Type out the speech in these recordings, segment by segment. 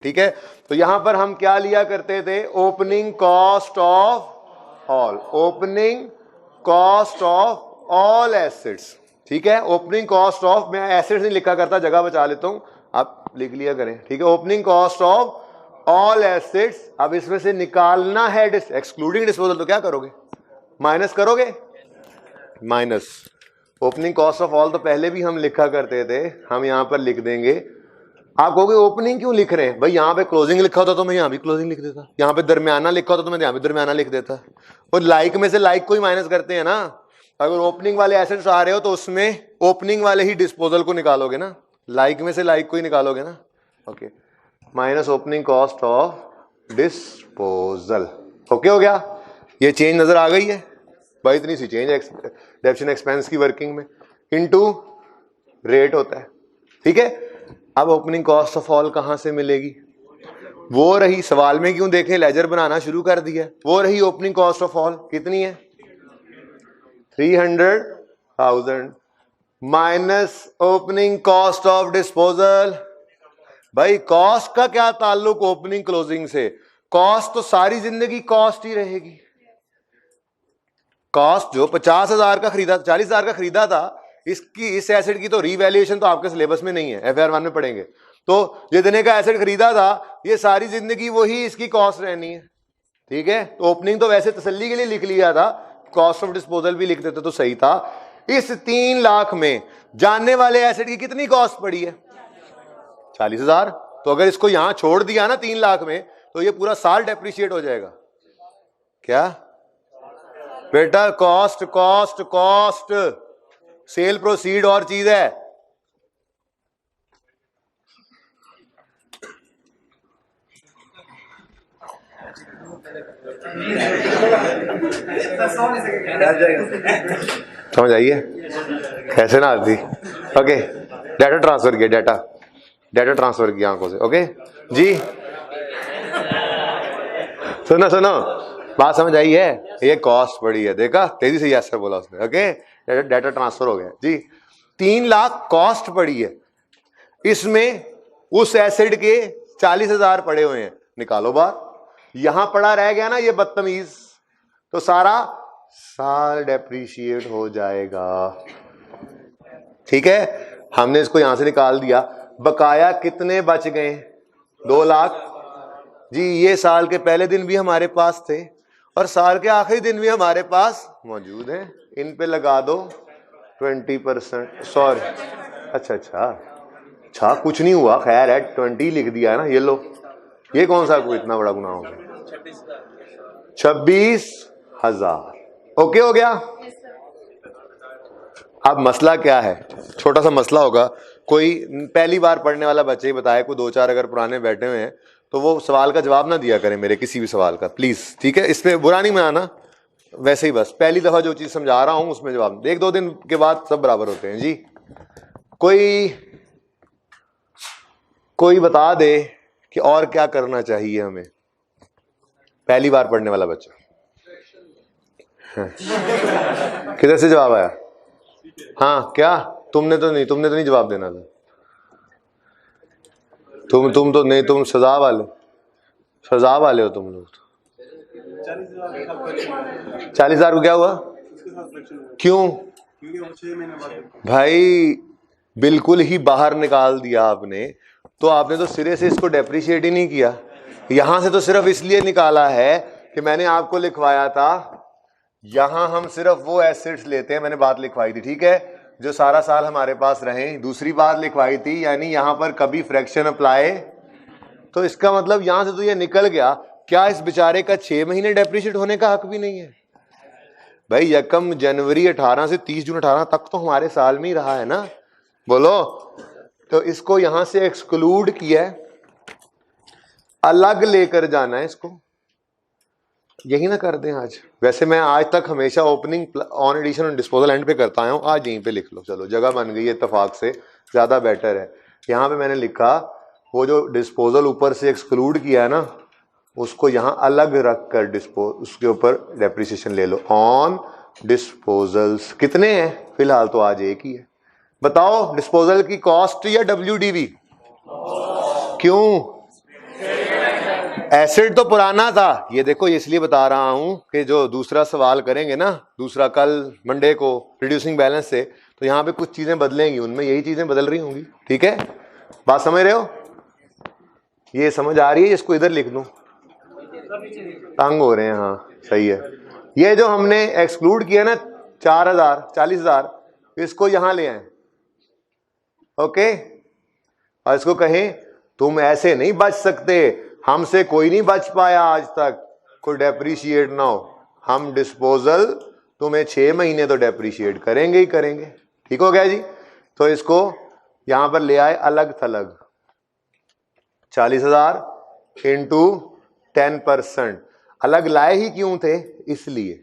ठीक है, तो यहां पर हम क्या लिया करते थे, opening cost of all, opening cost of all assets. ठीक है, ओपनिंग कॉस्ट ऑफ, मैं एसेट्स नहीं लिखा करता, जगह बचा लेता हूं, आप लिख लिया करें। ठीक है, opening cost of all assets. अब इसमें से निकालना है एक्सक्लूडिंग डिस्पोजल, तो क्या करोगे, माइनस करोगे, minus opening cost of all तो पहले भी हम लिखा करते थे, हम यहां पर लिख देंगे। आप कहोगे ओपनिंग क्यों लिख रहे हैं भाई, यहां पे क्लोजिंग लिखा होता तो मैं यहां भी क्लोजिंग लिख देता, यहां पे दरमियाना लिखा होता तो मैं यहां भी दरमियाना लिख देता। और लाइक में से लाइक को ही माइनस करते हैं ना, अगर ओपनिंग वाले एसेट्स आ रहे हो तो उसमें ओपनिंग वाले ही डिस्पोजल को निकालोगे ना, लाइक में से लाइक को ही निकालोगे ना। Okay, minus opening cost of disposal. Okay हो गया, ये चेंज नजर आ गई है भाई, इतनी सी चेंज डेप्शन एक्सपेंस की वर्किंग में, इनटू रेट होता है। ठीक है, अब ओपनिंग कॉस्ट ऑफ ऑल कहां से मिलेगी, वो रही, सवाल में क्यों देखें लेजर बनाना शुरू कर दिया, वो रही ओपनिंग कॉस्ट ऑफ ऑल, कितनी है 300,000 minus opening cost of disposal. भाई कॉस्ट का क्या ताल्लुक ओपनिंग क्लोजिंग से, कॉस्ट तो सारी जिंदगी कॉस्ट ही रहेगी। कॉस्ट जो 50,000 का खरीदा, 40,000 का खरीदा था, इसकी इस एसेट की तो रीवैल्यूएशन तो आपके सिलेबस में नहीं है, एफआईआर 1 में पढ़ेंगे। तो जितने का एसेट खरीदा था ये सारी जिंदगी वही इसकी कॉस्ट रहनी है। ठीक है, तो ओपनिंग तो वैसे तसल्ली के लिए लिख लिया था, कॉस्ट ऑफ डिस्पोजल भी लिख देते तो सही था। इस 3 लाख में जानने वाले एसेट की कितनी कॉस्ट पड़ी है 40,000। तो अगर इसको यहां छोड़ दिया ना 3 लाख में, तो ये पूरा साल डेप्रिशिएट हो जाएगा। क्या बेटा, cost cost cost, cell proceed और चीज है। समझ आइए कैसे ना आती। ओके, डाटा ट्रांसफर किया, डाटा ट्रांसफर किया आंखों से। ओके जी, सुनो सुनो, बात समझ आई है, ये कॉस्ट पड़ी है, देखा तेजी से यस बोला उसने। ओके, डाटा ट्रांसफर हो गया जी। 3 लाख कॉस्ट पड़ी है, इसमें उस एसेट के 40,000 पड़े हुए हैं, निकालो बाहर। यहां पड़ा रह गया ना ये बदतमीज, तो सारा साल डेप्रीशिएट हो जाएगा। ठीक है, हमने इसको यहां से निकाल दिया। बकाया कितने बच गए 2 लाख जी। ये साल के पहले दिन भी हमारे पास थे और साल के आखिरी दिन भी हमारे पास मौजूद हैं, इन पे लगा दो 20%। सॉरी, अच्छा कुछ नहीं हुआ, खैर है 20 लिख दिया है ना, ये लो, ये कौन सा कोई इतना बड़ा गुनाह हो गया, 26,000। ओके हो गया। अब मसला क्या है, छोटा सा मसला होगा, कोई पहली बार पढ़ने वाला बच्चे ही बताए, कोई 2-4 अगर पुराने बैठे हुए हैं तो वो सवाल का जवाब ना दिया करें मेरे किसी भी सवाल का, प्लीज। ठीक है, इसमें बुरा नहीं मनाना, वैसे ही बस पहली दफा जो चीज समझा रहा हूं उसमें जवाब, 1-2 दिन के बाद सब बराबर होते हैं जी। कोई बता दे कि और क्या करना चाहिए हमें, पहली बार पढ़ने वाला बच्चा। किधर से जवाब आया? हाँ क्या, तुमने तो नहीं जवाब देना था, तुम तो नहीं, तुम सजा वाले हो तुम लोग। 40,000 को क्या हुआ, क्यों भाई, बिल्कुल ही बाहर निकाल दिया आपने, तो आपने तो सिरे से इसको डेप्रिशिएट ही नहीं किया। यहां से तो सिर्फ इसलिए निकाला है कि मैंने आपको लिखवाया था, यहां हम सिर्फ वो एसेट्स लेते हैं, मैंने बात लिखवाई थी, ठीक है, जो सारा साल हमारे पास रहे। दूसरी बात लिखवाई थी, यानी यहां पर कभी फ्रैक्शन अप्लाई, तो इसका मतलब यहां से तो ये निकल गया, क्या इस बेचारे का 6 महीने डेप्रिशिएट होने का हक भी नहीं है? भाई 1 जनवरी 18 से 30 जून 18 तक तो हमारे साल में ही रहा है ना, बोलो। तो इसको यहां से एक्सक्लूड किया है, अलग लेकर जाना है इसको, यही ना कर दें आज। वैसे मैं आज तक हमेशा ओपनिंग ऑन एडिशन और डिस्पोजल एंड पे करता आया हूं, आज यहीं पे लिख लो, चलो जगह बन गई है इत्तेफाक से, ज्यादा बेटर है। यहां पे मैंने लिखा, वो जो डिस्पोजल ऊपर से एक्सक्लूड किया है ना, उसको यहां अलग रख कर उसके ऊपर डेप्रिसिएशन ले लो। ऑन डिस्पोजल्स कितने हैं फिलहाल, तो आज एक ही है। बताओ डिस्पोजल की कॉस्ट या WDV? क्यों? एसिड तो पुराना था, ये देखो इसलिए बता रहा हूं कि जो दूसरा सवाल करेंगे ना, दूसरा कल मंडे को रिड्यूसिंग बैलेंस से, तो यहाँ पे कुछ चीजें बदलेंगी, उनमें यही चीजें बदल रही होंगी। ठीक है, बात समझ रहे हो? ये समझ आ रही है? इसको इधर लिख दूं, तंग हो रहे हैं। हाँ सही है। ये जो हमने एक्सक्लूड किया ना 4000 40,000, इसको यहां ले आए। ओके, और इसको कहें तुम ऐसे नहीं बच सकते, हमसे कोई नहीं बच पाया आज तक, कोई डेप्रीशिएट ना हो, हम डिस्पोजल तुम्हें 6 महीने तो डेप्रीशिएट करेंगे ही करेंगे। ठीक हो गया जी? तो इसको यहां पर ले आए अलग थलग, 40,000 इंटू 10%। अलग लाए ही क्यों थे? इसलिए।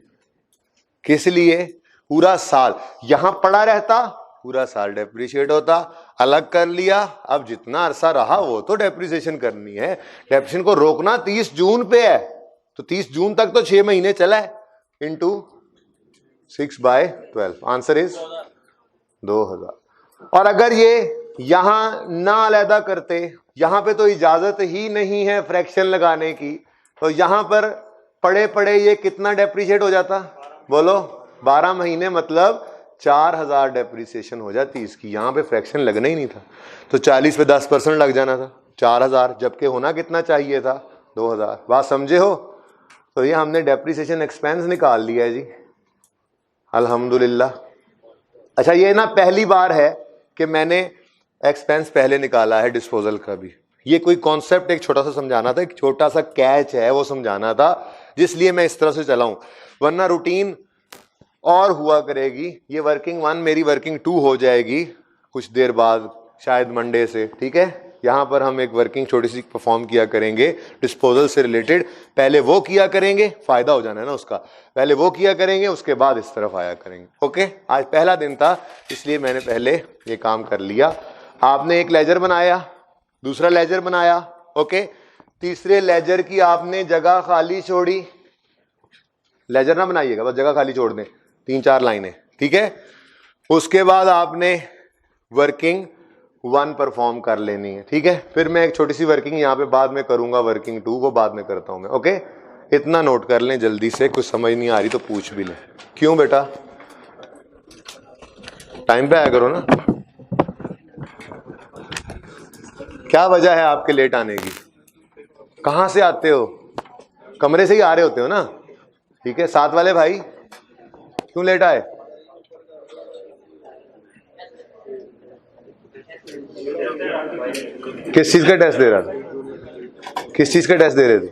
किस लिए? पूरा साल यहां पड़ा रहता, पूरा साल डेप्रिशिएट होता, अलग कर लिया, अब जितना अरसा रहा वो तो डेप्रिसिएशन करनी है। डेप्रिसिएशन को रोकना 30 जून पे है, तो 30 जून तक तो 6 महीने चला है, इंटू 6/12, आंसर इज 2000। और अगर ये यहां ना अलहदा करते, यहां पे तो इजाजत ही नहीं है फ्रैक्शन लगाने की, तो यहां पर पड़े पड़े ये कितना डेप्रिशिएट हो जाता? बोलो, 12 महीने मतलब 4000 डेप्रिसिएशन हो जाती इसकी। यहां पे फ्रैक्शन लगना ही नहीं था, तो 40 पे 10% लग जाना था, 4000, जबकि होना कितना चाहिए था? 2000। बात समझे हो? तो ये हमने डेप्रिसिएशन एक्सपेंस निकाल लिया है जी, अल्हम्दुलिल्लाह। अच्छा, ये ना पहली बार है कि मैंने एक्सपेंस पहले निकाला है डिस्पोजल का भी। ये कोई कॉन्सेप्ट एक छोटा सा समझाना था, एक छोटा सा कैच है वो समझाना था, जिसलिए मैं इस तरह से चला हूं, वरना रूटीन और हुआ करेगी। ये वर्किंग 1 मेरी वर्किंग 2 हो जाएगी कुछ देर बाद, शायद मंडे से। ठीक है, यहां पर हम एक वर्किंग छोटी सी परफॉर्म किया करेंगे डिस्पोजल से रिलेटेड। पहले वो किया करेंगे, फायदा हो जाना है ना उसका, पहले वो किया करेंगे, उसके बाद इस तरफ आया करेंगे। ओके, आज पहला दिन था इसलिए मैंने पहले ये काम कर लिया। आपने एक लेजर बनाया, दूसरा लेजर बनाया, ओके, तीसरे लेजर की आपने जगह खाली छोड़ी। लेजर ना बनाइएगा, बस जगह खाली छोड़ दें, 3-4 लाइनें। ठीक है, उसके बाद आपने वर्किंग 1 परफॉर्म कर लेनी है। ठीक है, फिर मैं एक छोटी सी वर्किंग यहाँ पे बाद में करूंगा, वर्किंग 2 वो बाद में करता हूं मैं। ओके, इतना नोट कर लें जल्दी से, कुछ समझ नहीं आ रही तो पूछ भी लें। क्यों बेटा? टाइम पे आया करो ना। क्या वजह है आपके लेट आने की? कहां से आते हो? कमरे से ही आ रहे होते हो ना? ठीक है, साथ वाले भाई क्यों लेट आए? किस चीज का टेस्ट दे रहा था? किस चीज का टेस्ट दे रहे थे?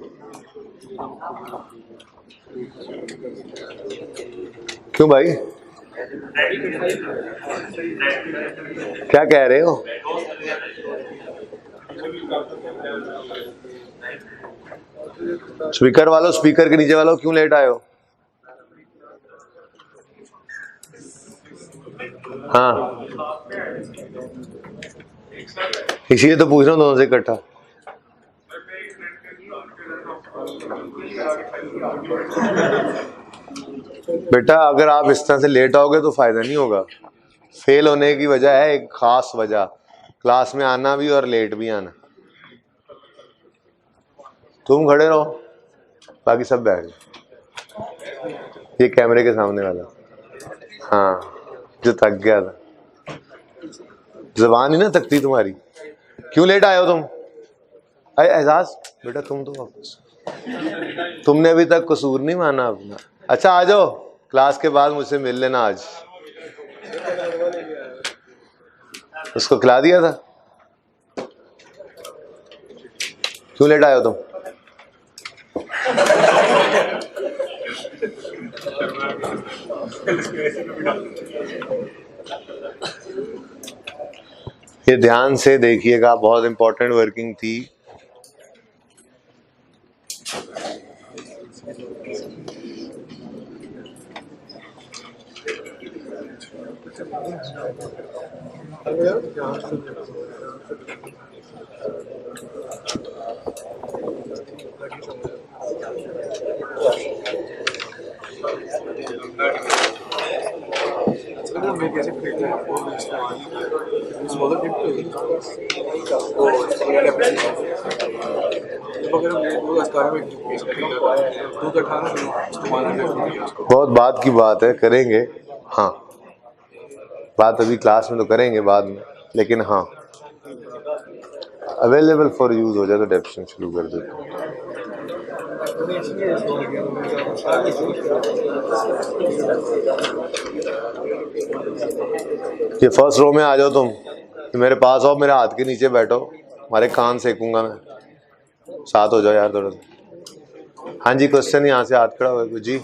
क्यों भाई, क्या कह रहे हो? स्पीकर वालों, स्पीकर के नीचे वालों, क्यों लेट आए हो? हाँ, इसीलिए तो पूछ रहा हूँ दोनों से इकट्ठा। बेटा अगर आप इस तरह से लेट आओगे तो फायदा नहीं होगा। फेल होने की वजह है एक खास वजह, क्लास में आना भी और लेट भी आना। तुम खड़े रहो, बाकी सब बैठ जाओ। ये कैमरे के सामने वाला, हाँ, जो थक गया था, जबान ही ना थकती तुम्हारी। क्यों लेट आए हो तुम? अरे एजाज बेटा, तुम तो वापस, तुमने अभी तक कसूर नहीं माना अपना। अच्छा आ जाओ, क्लास के बाद मुझसे मिल लेना आज। उसको खिला दिया था। क्यों लेट आए हो तुम? ये ध्यान से देखिएगा, बहुत इंपॉर्टेंट वर्किंग थी। बहुत बात की बात है, करेंगे। हाँ, बात अभी क्लास में तो करेंगे बाद में, लेकिन हाँ अवेलेबल फॉर यूज हो जाए तो डेप्शन शुरू कर देते हैं। ये फर्स्ट रो में आ जाओ तुम, मेरे पास आओ, मेरे हाथ के नीचे बैठो, हमारे कान सेकूंगा मैं, साथ हो जाओ यार थोड़ा सा। हाँ जी, क्वेश्चन यहाँ से हाथ खड़ा हुआ जी।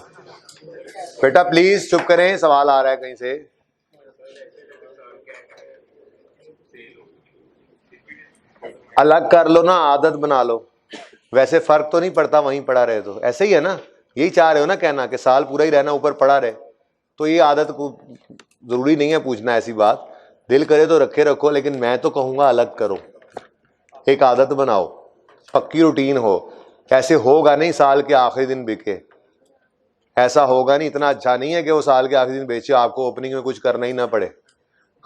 बेटा प्लीज चुप करें, सवाल आ रहा है कहीं से। अलग कर लो ना, आदत बना लो। वैसे फर्क तो नहीं पड़ता वहीं पड़ा रहे तो, ऐसे ही है ना, यही चाह रहे हो ना कहना कि साल पूरा ही रहना ऊपर पड़ा रहे, तो ये आदत को जरूरी नहीं है पूछना ऐसी बात, दिल करे तो रखे रखो, लेकिन मैं तो कहूंगा अलग करो, एक आदत बनाओ, पक्की रूटीन हो। ऐसे होगा नहीं साल के आखिरी दिन बिके, ऐसा होगा नहीं, इतना अच्छा नहीं है कि वो साल के आखिरी दिन बेचे, आपको ओपनिंग में कुछ करना ही ना पड़े।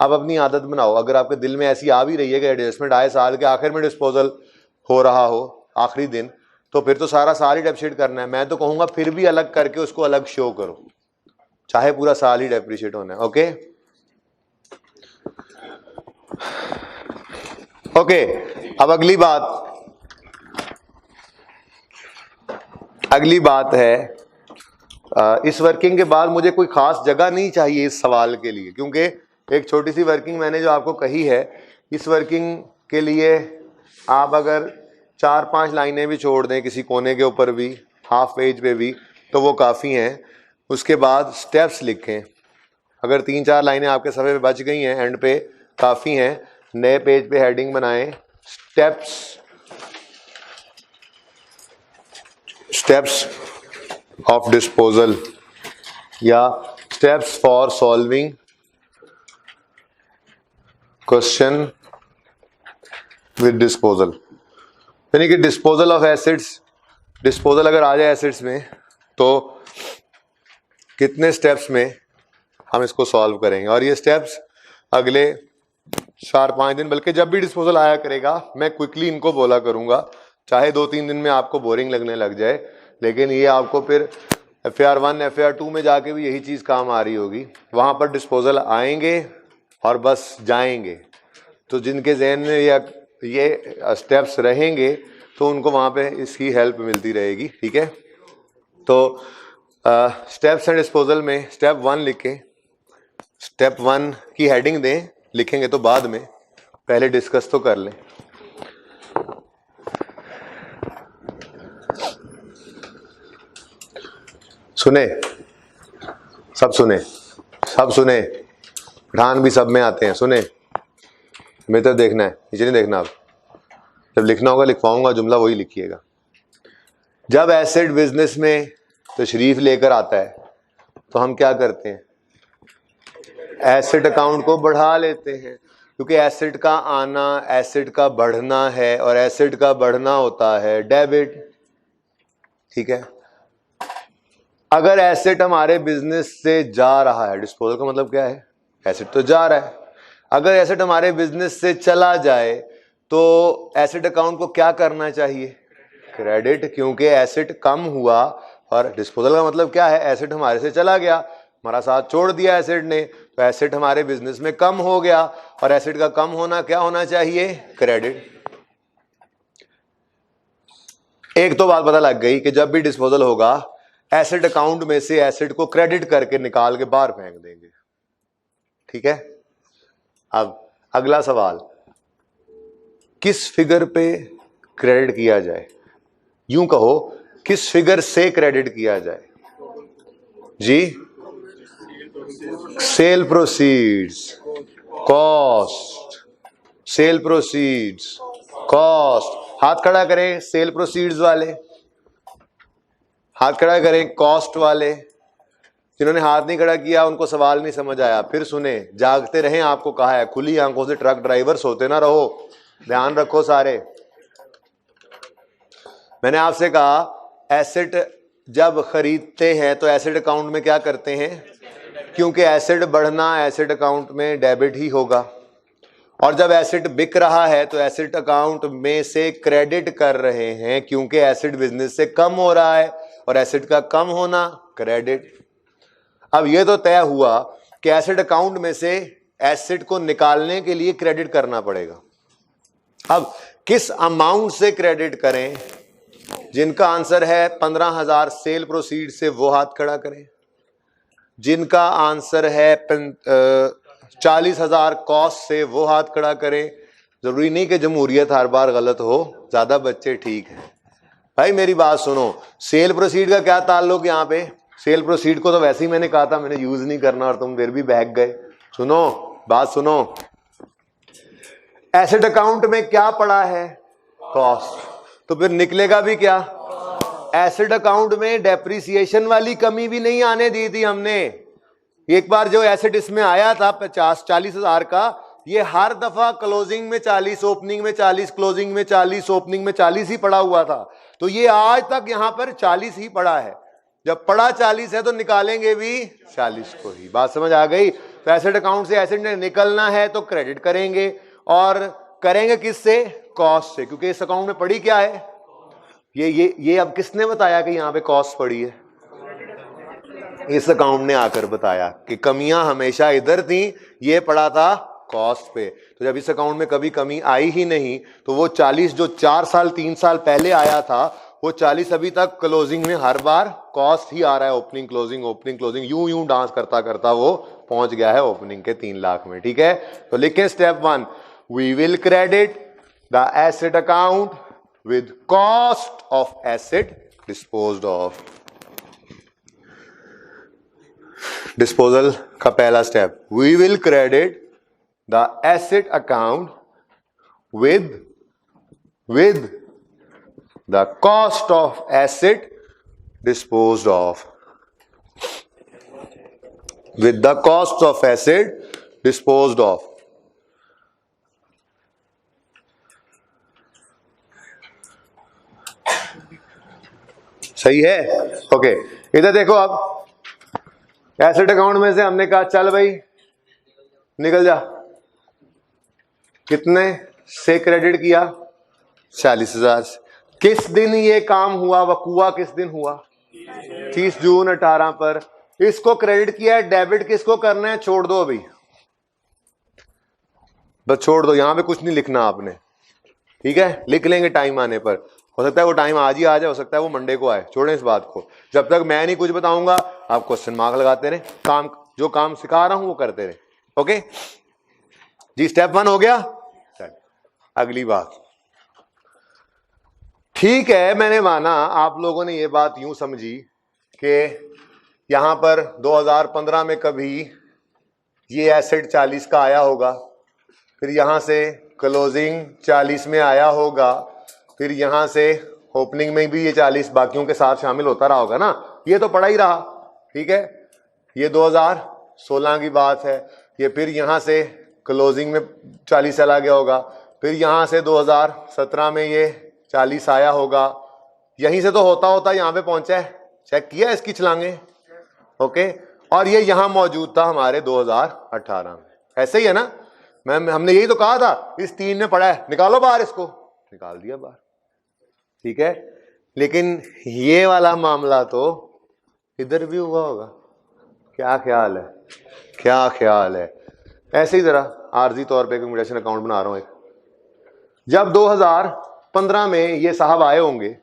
अब अपनी आदत बनाओ, अगर आपके दिल में ऐसी आ भी रही है कि एडजस्टमेंट आए साल के आखिर में डिस्पोजल हो रहा हो आखिरी दिन, तो फिर तो सारा साल ही डेप्रिशिएट करना है। मैं तो कहूंगा फिर भी अलग करके उसको अलग शो करो, चाहे पूरा साल ही डेप्रिशिएट होना है। ओके ओके, अब अगली बात है, इस वर्किंग के बाद मुझे कोई खास जगह नहीं चाहिए इस सवाल के लिए, क्योंकि एक छोटी सी वर्किंग मैंने जो आपको कही है, इस वर्किंग के लिए आप अगर 4-5 लाइनें भी छोड़ दें किसी कोने के ऊपर भी, हाफ पेज पे भी, तो वो काफ़ी हैं। उसके बाद स्टेप्स लिखें, अगर 3-4 लाइनें आपके सफ़े पे बच गई हैं एंड पे, काफ़ी हैं। नए पेज पे हेडिंग बनाएं, स्टेप्स ऑफ डिस्पोजल या steps for solving question with disposal, यानी कि डिस्पोजल ऑफ एसिड्स, डिस्पोजल अगर आ जाए एसिड्स में तो कितने स्टेप्स में हम इसको सॉल्व करेंगे। और ये स्टेप्स अगले 4-5 दिन, बल्कि जब भी डिस्पोजल आया करेगा मैं क्विकली इनको बोला करूंगा, चाहे 2-3 दिन में आपको बोरिंग लगने लग जाए, लेकिन ये आपको फिर FAR1 FAR2 में जाके भी यही चीज़ काम आ रही होगी। वहाँ पर डिस्पोजल आएंगे और बस जाएंगे, तो जिनके जहन में ये स्टेप्स रहेंगे तो उनको वहाँ पे इसकी हेल्प मिलती रहेगी। ठीक है, तो स्टेप्स एंड डिस्पोजल में स्टेप 1 लिखें, स्टेप 1 की हेडिंग दें, लिखेंगे तो बाद में, पहले डिस्कस तो कर लें। सुने सब, पठान भी सब में आते हैं, सुने मेरी तरफ देखना है, नीचे नहीं देखना। आप जब लिखना होगा लिखवाऊंगा, जुमला वही लिखिएगा। जब एसिड बिजनेस में तशरीफ लेकर आता है तो हम क्या करते हैं, एसिड अकाउंट को बढ़ा लेते हैं, क्योंकि एसिड का आना एसिड का बढ़ना है, और एसिड का बढ़ना होता है डेबिट। ठीक है, अगर एसिड हमारे बिजनेस से जा रहा है, डिस्पोजल का मतलब क्या है, एसिड तो जा रहा है, अगर एसिड हमारे बिजनेस से चला जाए तो एसिड अकाउंट को क्या करना चाहिए, क्रेडिट, क्योंकि एसिड कम हुआ। और डिस्पोजल का मतलब क्या है, एसिड हमारे से चला गया, हमारा साथ छोड़ दिया एसिड ने, तो एसिड हमारे बिजनेस में कम हो गया, और एसिड का कम होना क्या होना चाहिए, क्रेडिट। एक तो बात पता लग गई कि जब भी डिस्पोजल होगा एसिड अकाउंट में से एसिड को क्रेडिट करके निकाल के बाहर फेंक देंगे। ठीक है, अब अगला सवाल, किस फिगर पे क्रेडिट किया जाए, यूं कहो किस फिगर से क्रेडिट किया जाए जी, sale proceeds, cost, sale proceeds, cost. हाथ खड़ा करें सेल प्रोसीड्स वाले, हाथ खड़ा करें कॉस्ट वाले। जिन्होंने हाथ नहीं खड़ा किया उनको सवाल नहीं समझ आया, फिर सुने, जागते रहें, आपको कहा है खुली आंखों से ट्रक ड्राइवर सोते ना रहो, ध्यान रखो सारे। मैंने आपसे कहा एसिड जब खरीदते हैं तो एसिड अकाउंट में क्या करते हैं, क्योंकि एसिड बढ़ना एसिड अकाउंट में डेबिट ही होगा, और जब एसेट बिक रहा है तो एसेट अकाउंट में से क्रेडिट कर रहे हैं, क्योंकि एसेट बिजनेस से कम हो रहा है और एसेट का कम होना क्रेडिट। अब ये तो तय हुआ कि एसेट अकाउंट में से एसेट को निकालने के लिए क्रेडिट करना पड़ेगा। अब किस अमाउंट से क्रेडिट करें? जिनका आंसर है 15,000 सेल प्रोसीड से वो हाथ खड़ा करें। जिनका आंसर है 40,000 कॉस्ट से वो हाथ खड़ा करें। जरूरी नहीं कि जमहूरियत हर बार गलत हो, ज्यादा बच्चे ठीक है। भाई मेरी बात सुनो, सेल प्रोसीड का क्या ताल्लुक यहाँ पे? सेल प्रोसीड को तो वैसे ही मैंने कहा था मैंने यूज नहीं करना और तुम फिर भी बहक गए। सुनो बात सुनो, एसेट अकाउंट में क्या पड़ा है? कॉस्ट। तो फिर निकलेगा भी क्या? एसेट अकाउंट में डेप्रिसिएशन वाली कमी भी नहीं आने दी थी हमने। एक बार जो एसेट इसमें आया था 40,000 का, ये हर दफा क्लोजिंग में 40, ओपनिंग में 40, क्लोजिंग में 40, ओपनिंग में 40 ही पड़ा हुआ था। तो ये आज तक यहां पर 40 ही पड़ा है। जब पड़ा 40 है तो निकालेंगे भी 40 को ही। बात समझ आ गई? तो एसेट अकाउंट से एसेट निकलना है तो क्रेडिट करेंगे, और करेंगे किससे? कॉस्ट से, क्योंकि इस अकाउंट में पड़ी क्या है? ये अब किसने बताया कि यहाँ पे कॉस्ट पड़ी है? इस अकाउंट ने आकर बताया कि कमियां हमेशा इधर थी, ये पड़ा था कॉस्ट पे। तो जब इस अकाउंट में कभी कमी आई ही नहीं तो वो 40 जो 4 साल 3 साल पहले आया था, वो 40 अभी तक क्लोजिंग में हर बार कॉस्ट ही आ रहा है। ओपनिंग क्लोजिंग यूं डांस करता करता वो पहुंच गया है ओपनिंग के 3 लाख में। ठीक है, तो लिखें step 1, we will credit the asset account with cost of asset disposed of। Disposal का पहला step, we will credit the asset account with the cost of asset disposed of, with the cost of asset disposed of। सही है? Okay, इधर देखो, अब asset account में से हमने कहा चल भाई निकल जा। कितने से क्रेडिट किया? 40,000 से। किस दिन ये काम हुआ? वकूआ किस दिन हुआ? 30 जून 18 पर। इसको क्रेडिट किया है। डेबिट किसको करना है? छोड़ दो अभी, बस छोड़ दो, यहां पे कुछ नहीं लिखना आपने। ठीक है, लिख लेंगे टाइम आने पर। हो सकता है वो टाइम आज ही आ जाए, हो सकता है वो मंडे को आए। छोड़ें इस बात को। जब तक मैं नहीं कुछ बताऊंगा आप क्वेश्चन मार्क लगाते रहे, काम जो काम सिखा रहा हूं वो करते रहे। ओके जी, स्टेप 1 हो गया। अगली बात, ठीक है, मैंने माना आप लोगों ने ये बात यूं समझी कि यहां पर 2015 में कभी ये एसेट 40 का आया होगा, फिर यहां से क्लोजिंग 40 में आया होगा, फिर यहां से ओपनिंग में भी ये 40 बाकियों के साथ शामिल होता रहा होगा ना। ये तो पड़ा ही रहा। ठीक है, ये 2016 की बात है। ये फिर यहां से क्लोजिंग में 40 चला गया होगा, फिर यहां से 2017 में ये 40 आया होगा। यहीं से तो होता होता यहां पे पहुंचा है। चेक किया इसकी छलांगे? ओके, और ये यहां मौजूद था हमारे 2018 में। ऐसे ही है ना? हमने यही तो कहा था, इस 3 में पड़ा है, निकालो बाहर, इसको निकाल दिया बाहर। ठीक है, लेकिन ये वाला मामला तो इधर भी हुआ होगा। क्या ख्याल है? क्या ख्याल है? ऐसे ही जरा आर्जी तौर पे कम्युनिकेशन अकाउंट बना रहा हूं एक। जब 2015 में ये साहब आए होंगे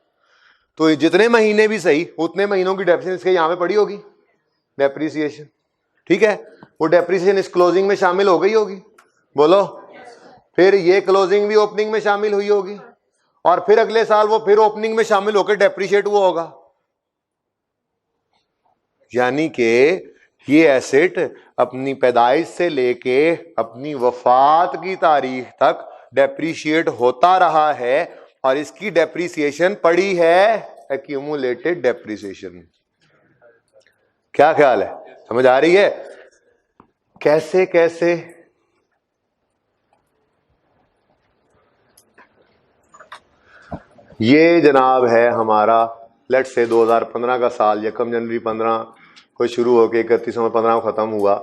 तो जितने महीने भी सही, उतने महीनों की डेप्रिसिएशन इसके यहां पे पड़ी होगी, डेप्रिसिएशन। ठीक है, वो डेप्रिसिएशन इस क्लोजिंग में शामिल हो गई होगी, बोलो। फिर ये क्लोजिंग भी ओपनिंग में शामिल हुई होगी, और फिर अगले साल वो फिर ओपनिंग में शामिल होकर डेप्रिशिएट हुआ होगा। यानी कि ये एसेट अपनी पैदाइश से लेके अपनी वफात की तारीख तक डेप्रिशिएट होता रहा है, और इसकी डेप्रिसिएशन पड़ी है एक्यूमुलेटेड डेप्रिसिएशन। क्या ख्याल है? समझ आ रही है? कैसे कैसे ये जनाब है हमारा, लेट से 2015 का साल, 1 जनवरी 15 को शुरू होकर 31 15 को खत्म हुआ।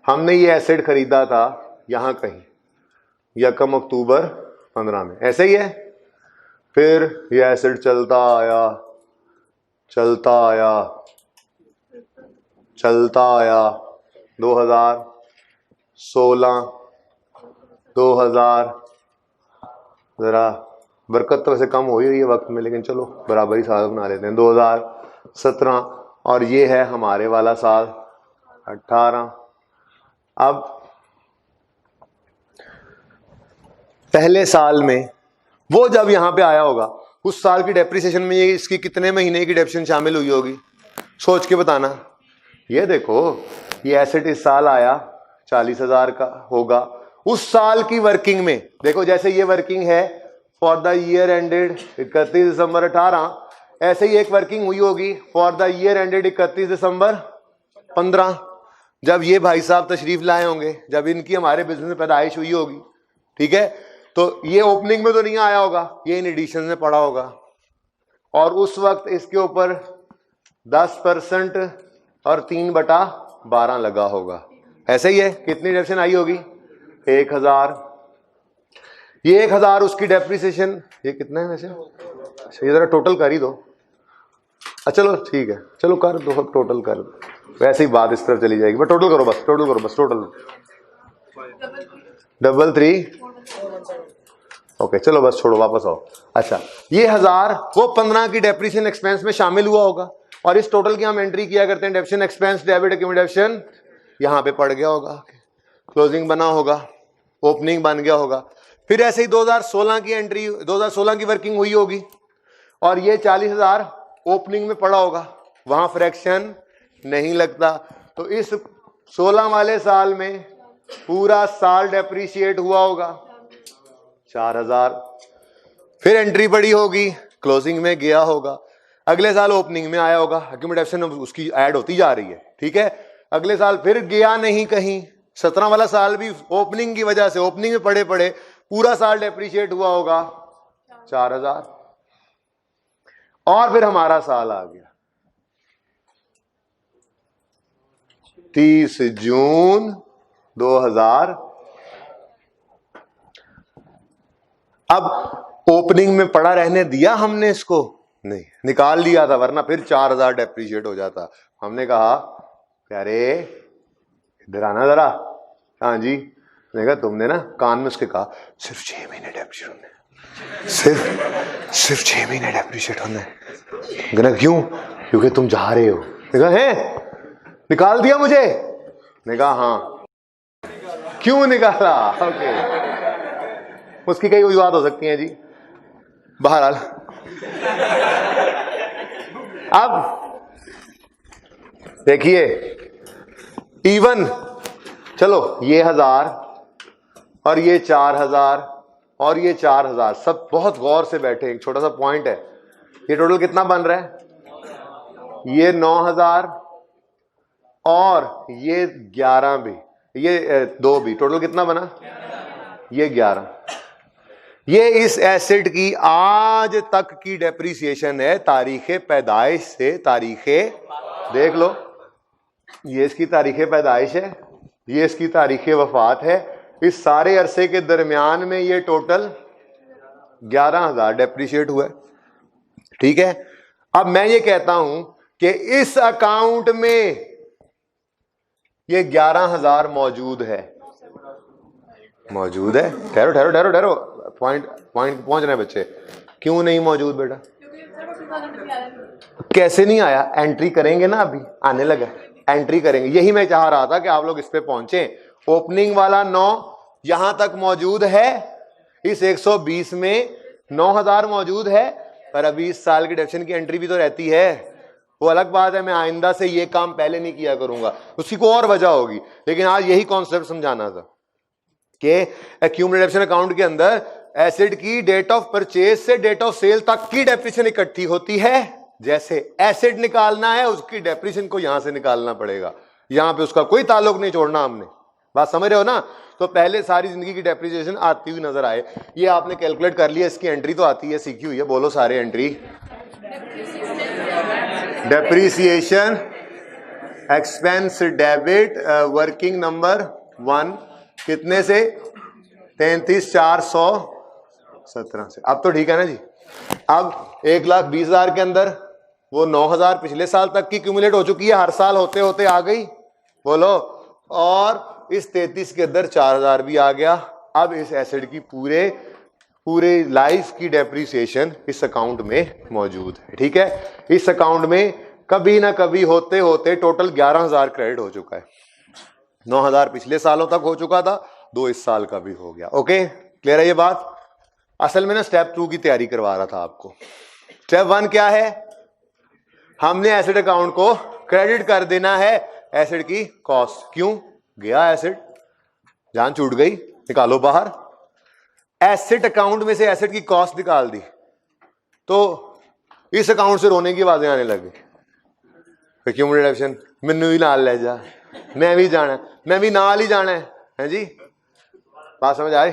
हमने ये एसेट खरीदा था यहां कहीं, यकम अक्टूबर 15 में, ऐसे ही है। फिर ये एसिड चलता आया चलता आया चलता आया 2016 2000, जरा बरकत तो वैसे कम हो ही रही है वक्त में, लेकिन चलो बराबरी साल बना लेते हैं, 2017, और ये है हमारे वाला साल 18। अब पहले साल में वो जब यहां पे आया होगा, उस साल की डेप्रिसिएशन में ये इसकी कितने महीने की डेप्रिसिएशन शामिल हुई होगी, सोच के बताना। ये देखो, ये एसेट इस साल आया 40,000 का होगा, उस साल की वर्किंग में देखो, जैसे ये वर्किंग है फॉर द ईयर एंडेड 31 दिसंबर 18, ऐसे ही एक वर्किंग हुई होगी फॉर द ईयर एंडेड 31 दिसंबर 15, जब ये भाई साहब तशरीफ लाए होंगे, जब इनकी हमारे बिजनेस में पैदाइश हुई होगी, ठीक है। तो ये ओपनिंग में तो नहीं आया होगा, ये इन एडिशन में पड़ा होगा, और उस वक्त इसके ऊपर 10% और 3/12 लगा होगा, ऐसे ही है। कितनी डेप्रिसिएशन आई होगी, 1000। ये 1000 उसकी डेप्रिसिएशन, ये कितना है वैसे, अच्छा ये जरा टोटल कर ही दो, अच्छा चलो ठीक है, चलो कर दो, टोटल कर दो, वैसे ही बात इस तरफ चली जाएगी, बस टोटल करो, बस टोटल करो, बस टोटल 33, ओके चलो बस छोड़ो, वापस आओ। अच्छा, ये 1000 वो 15 की डेप्रिसिएशन एक्सपेंस में शामिल हुआ होगा, और इस टोटल की हम एंट्री किया करते हैं, डेप्रिसिएशन एक्सपेंस डेबिट एक्यूमुलेशन, यहां पे पड़ गया होगा, क्लोजिंग बना होगा, ओपनिंग बन गया होगा। फिर ऐसे ही 2016 की एंट्री, 2016 की वर्किंग हुई होगी, और ये 40,000 ओपनिंग में पड़ा होगा, वहां फ्रैक्शन नहीं लगता, तो इस 16 वाले साल में पूरा साल डेप्रिशिएट हुआ होगा 4000। फिर एंट्री पड़ी होगी, क्लोजिंग में गया होगा, अगले साल ओपनिंग में आया होगा, एक्यूमुलेशन उसकी ऐड होती जा रही है, ठीक है। अगले साल फिर गया नहीं कहीं, 17 वाला साल भी ओपनिंग की वजह से, ओपनिंग में पड़े पड़े पूरा साल डेप्रिशिएट हुआ होगा 4000, और फिर हमारा साल आ गया 30 जून 2000। अब ओपनिंग में पड़ा रहने दिया हमने इसको, नहीं, निकाल लिया था, वरना फिर 4000 डेप्रिशिएट हो जाता। हमने कहा अरे इधर आना जरा, हाँ जी, मैंने कहा तुमने ना कान में उसके कहा सिर्फ 6 महीने डेप्रिशिएट होने, सिर्फ 6 महीने डेप्रिशिएट होने। क्यों? क्योंकि तुम जा रहे हो। कहा है, निकाल दिया मुझे? ने कहा हाँ। क्यों निकाला? ओके, उसकी कई वजूहत हो सकती हैं जी, बहरहाल। अब देखिए, इवन चलो ये 1000 और ये 4000 और ये 4000, सब बहुत गौर से बैठे, एक छोटा सा पॉइंट है, ये टोटल कितना बन रहा है, ये 9000 और ये 11 भी, ये 2 भी, टोटल कितना बना, ये 11। ये इस एसेट की आज तक की डेप्रिसिएशन है, तारीखे पैदाइश से तारीखे, देख लो, ये इसकी तारीखे पैदाइश है, ये इसकी तारीखे वफात है, इस सारे अरसे के दरमियान में ये टोटल 11,000 डेप्रिशिएट हुआ है, ठीक है। अब मैं ये कहता हूं कि इस अकाउंट में ये 11,000 मौजूद है, मौजूद है। ठहरो ठहरो ठहरो ठहरो, पॉइंट पहुंच रहे हैं बच्चे। क्यों नहीं मौजूद बेटा? कैसे नहीं आया? एंट्री करेंगे ना, अभी आने लगा, एंट्री करेंगे। यही मैं चाह रहा था कि आप लोग इस पे पहुंचे। ओपनिंग वाला 9 यहां तक मौजूद है, इस 120 में 9,000 मौजूद है, पर अभी इस साल की डेप्रिसिएशन की एंट्री भी तो रहती है। वो अलग बात है, मैं आइंदा से ये काम पहले नहीं किया करूंगा, उसकी को और वजह होगी, लेकिन आज यही कॉन्सेप्ट समझाना था कि एक्यूमुलेटेड डेप्रिसिएशन अकाउंट के अंदर एसेट की डेट ऑफ परचेज से डेट ऑफ सेल तक की डेप्रिसिएशन इकट्ठी होती है। जैसे एसेट निकालना है, उसकी डेप्रिसिएशन को यहां से निकालना पड़ेगा, यहां पे उसका कोई ताल्लुक नहीं छोड़ना हमने। बात समझ रहे हो ना? तो पहले सारी जिंदगी की डेप्रिसिएशन आती हुई नजर आए, ये आपने कैलकुलेट कर लिया, इसकी एंट्री तो आती है, सीखी हुई है, बोलो सारे entry. Depreciation expense debit working number 1 कितने से 33,417 से। अब तो ठीक है ना जी। अब 1,20,000 के अंदर वो 9,000 पिछले साल तक की क्यूमुलेट हो चुकी है, हर साल होते होते आ गई, बोलो, और इस 33 के अंदर 4,000 भी आ गया। अब इस एसेट की पूरे लाइफ की डेप्रिसिएशन इस अकाउंट में मौजूद है। ठीक है, इस अकाउंट में कभी ना कभी होते होते टोटल 11,000 क्रेडिट हो चुका है। 9,000 पिछले सालों तक हो चुका था, 2 इस साल का भी हो गया। ओके, क्लियर है ये बात? असल में ना स्टेप 2 की तैयारी करवा रहा था आपको। स्टेप 1 क्या है? हमने एसेट अकाउंट को क्रेडिट कर देना है एसेट की कॉस्ट। क्यों? गया एसेट, जान छूट गई, निकालो बाहर। एसेट अकाउंट में से एसेट की कॉस्ट निकाल दी तो इस अकाउंट से रोने की आवाजें आने लगी। मैनू भी नाल ले जा, मैं भी जाना, मैं भी नाल ही जाना है जी। बात समझ आए?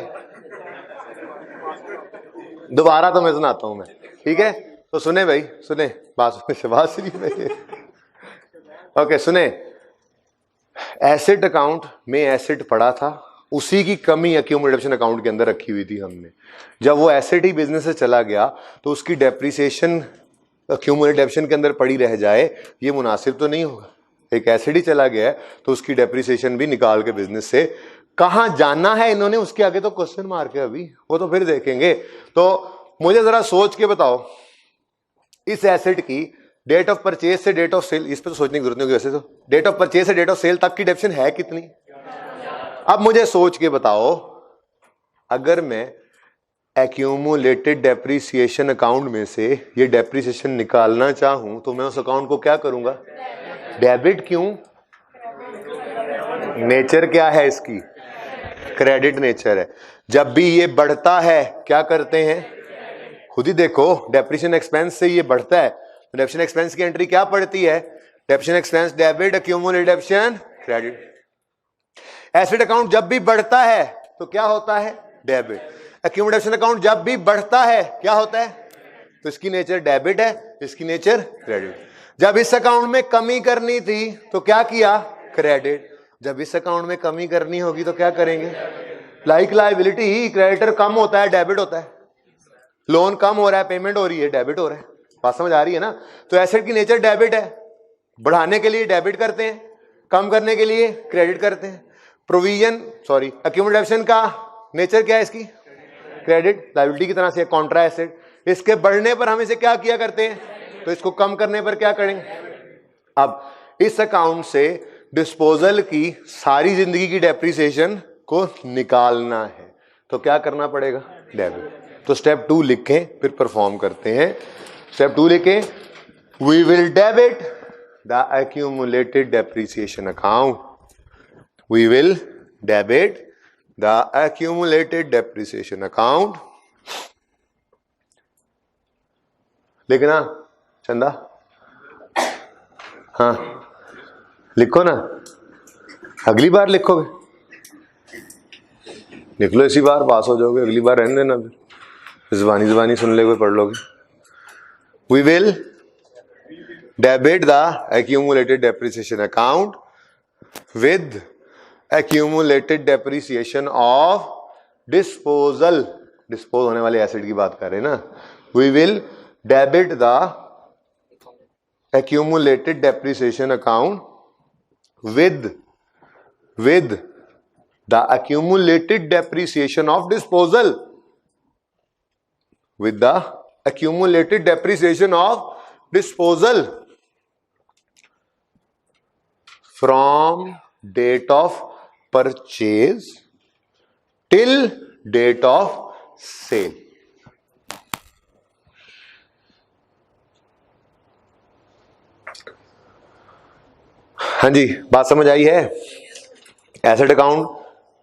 दोबारा तो मैं सुनाता हूं मैं, ठीक है? तो सुने भाई, सुने बात, शबाश भाई। ओके, सुने। एसेट अकाउंट में एसेट पड़ा था, उसी की कमी एक्यूमुलेशन अकाउंट के अंदर रखी हुई थी हमने। जब वो एसेट ही बिजनेस से चला गया तो उसकी डेप्रिसिएशन एक्यूमुलेशन के अंदर पड़ी रह जाए, ये मुनासिब तो नहीं होगा। एक एसेट ही चला गया है तो उसकी डेप्रिसिएशन भी निकाल के बिजनेस से कहां जाना है इन्होंने, उसके आगे तो क्वेश्चन मार के अभी, वो तो फिर देखेंगे। तो मुझे जरा सोच के बताओ, इस एसेट की डेट ऑफ परचेज से डेट ऑफ सेल, इस पर तो सोचने की जरूरत नहीं होगी वैसे तो, डेट ऑफ परचेज से डेट ऑफ सेल तक की डेप्रिसिएशन है कितनी? अब मुझे सोच के बताओ, अगर मैं एक्यूमुलेटेड डेप्रिसिएशन अकाउंट में से ये डेप्रिसिएशन निकालना चाहूं तो मैं उस अकाउंट को क्या करूंगा? डेबिट। क्यों? नेचर क्या है इसकी? क्रेडिट नेचर है। जब भी ये बढ़ता है क्या करते हैं? खुद ही देखो, डेप्रिसिएशन एक्सपेंस से ये बढ़ता है, डेप्रिसिएशन एक्सपेंस की एंट्री क्या पड़ती है? Depreciation expense debit, accumulated depreciation credit. Asset account जब भी बढ़ता है तो क्या होता है? डेबिट। एक्यूमुलेशन अकाउंट जब भी बढ़ता है क्या होता है? तो इसकी नेचर डेबिट है, इसकी नेचर क्रेडिट। जब इस अकाउंट में कमी करनी थी तो क्या किया? क्रेडिट। जब इस अकाउंट में कमी करनी होगी तो क्या करेंगे? लाइक लायबिलिटी ही, क्रेडिटर कम होता है डेबिट होता है। लोन कम हो रहा है, पेमेंट हो रही है, डेबिट हो रहा है। बात समझ आ रही है ना? तो एसेट की नेचर डेबिट है, बढ़ाने के लिए डेबिट करते हैं, कम करने के लिए क्रेडिट करते हैं। एक्यूमुलेशन का नेचर क्या है इसकी? क्रेडिट, लायबिलिटी की तरह से कॉन्ट्रा एसेट। इसके बढ़ने पर हम इसे क्या किया करते हैं? तो इसको कम करने पर क्या करेंगे? अब इस अकाउंट से डिस्पोजल की सारी जिंदगी की डेप्रिसिएशन को निकालना है तो क्या करना पड़ेगा? डेबिट। तो स्टेप 2 लिखें, फिर परफॉर्म करते हैं। स्टेप 2 लिखें, we will debit the accumulated depreciation account. We will debit the accumulated depreciation account. लिखना चंदा, हाँ लिखो ना, अगली बार लिखोगे, लिख लो इसी बार, पास हो जाओगे, अगली बार रहने देना, फिर ज़बानी सुन ले, कोई पढ़ लोगे। We will debit the accumulated depreciation account with accumulated depreciation of disposal, dispose होने वाले एसेट की बात कर रहे हैं ना। We will debit the accumulated depreciation account with the accumulated depreciation of disposal, with the accumulated depreciation of disposal from date of purchase till date of sale। हाँ जी, बात समझ आई है? एसेट अकाउंट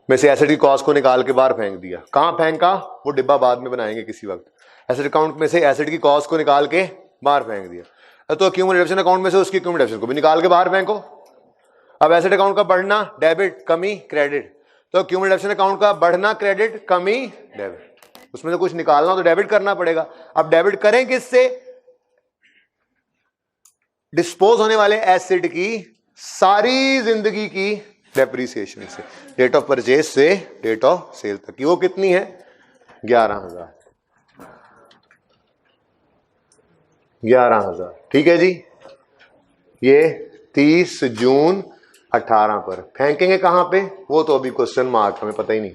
में से एसेट की कॉस्ट को निकाल के बाहर फेंक दिया। कहां फेंका? वो डिब्बा बाद में बनाएंगे किसी वक्त। एसेट अकाउंट में से एसेट की कॉस्ट को निकाल के बाहर फेंक दिया, तो एक्यूमुलेशन अकाउंट में से उसकी एक्यूमुलेशन को भी निकाल के बाहर फेंको। अब एसेट अकाउंट का बढ़ना डेबिट, कमी क्रेडिट, तो एक्यूमुलेशन अकाउंट का बढ़ना क्रेडिट, कमी डेबिट, उसमें से कुछ निकालना तो डेबिट करना पड़ेगा। अब डेबिट करें किससे? डिस्पोज होने वाले एसेट की सारी जिंदगी की डेप्रीसिएशन से, डेट ऑफ परचेज से डेट ऑफ सेल तक की, वो कितनी है 11,000। 11,000 ठीक है जी। ये 30 जून 18 पर फेंकेंगे कहां पे, वो तो अभी क्वेश्चन मार्क, हमें पता ही नहीं।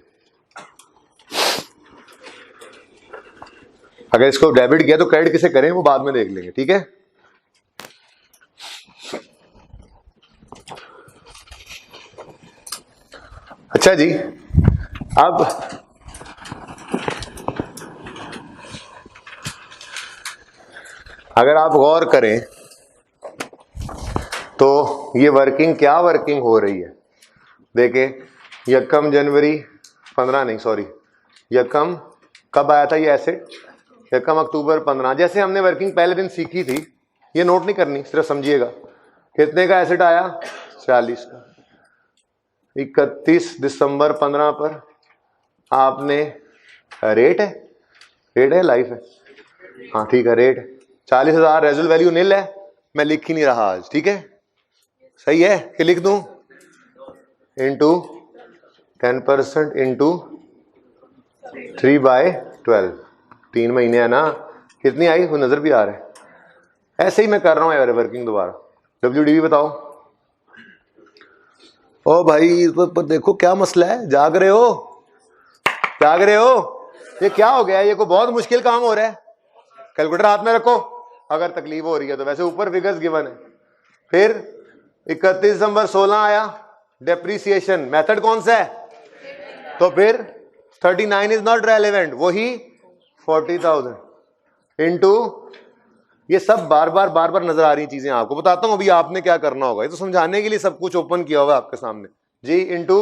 अगर इसको डेबिट किया तो क्रेडिट किसे करें वो बाद में देख लेंगे, ठीक है। अच्छा जी, अब अगर आप गौर करें तो ये वर्किंग क्या वर्किंग हो रही है, देखे यकम जनवरी 15 नहीं सॉरी यकम कब आया था ये एसेट, यकम अक्टूबर 15, जैसे हमने वर्किंग पहले दिन सीखी थी, ये नोट नहीं करनी, सिर्फ समझिएगा। कितने का एसेट आया 40 का। 31 दिसंबर 15 पर आपने रेट है लाइफ है, हाँ ठीक है रेट है 40,000, रेजुअल वैल्यू निल है, मैं लिख ही नहीं रहा आज, ठीक है सही है कि लिख दूं, इंटू 10% इंटू 3/12, 3 महीने है ना, कितनी आई वो नजर भी आ रहा है। ऐसे ही मैं कर रहा हूं यार वर्किंग दोबारा। WDV बताओ। ओ भाई पर देखो क्या मसला है, जाग रहे हो, ये क्या हो गया, ये को बहुत मुश्किल काम हो रहा है। कैलकुलेटर हाथ में रखो अगर तकलीफ हो रही है तो, वैसे ऊपर फिगर्स गिवन है। फिर 31 दिसंबर 16 आया, डेप्रीसिएशन मेथड कौन सा है, तो फिर 39 इज नॉट रेलेवेंट, वही 40,000 इंटू, ये सब बार बार नजर आ रही चीजें आपको बताता हूं, अभी आपने क्या करना होगा, ये तो समझाने के लिए सब कुछ ओपन किया होगा आपके सामने जी। इंटू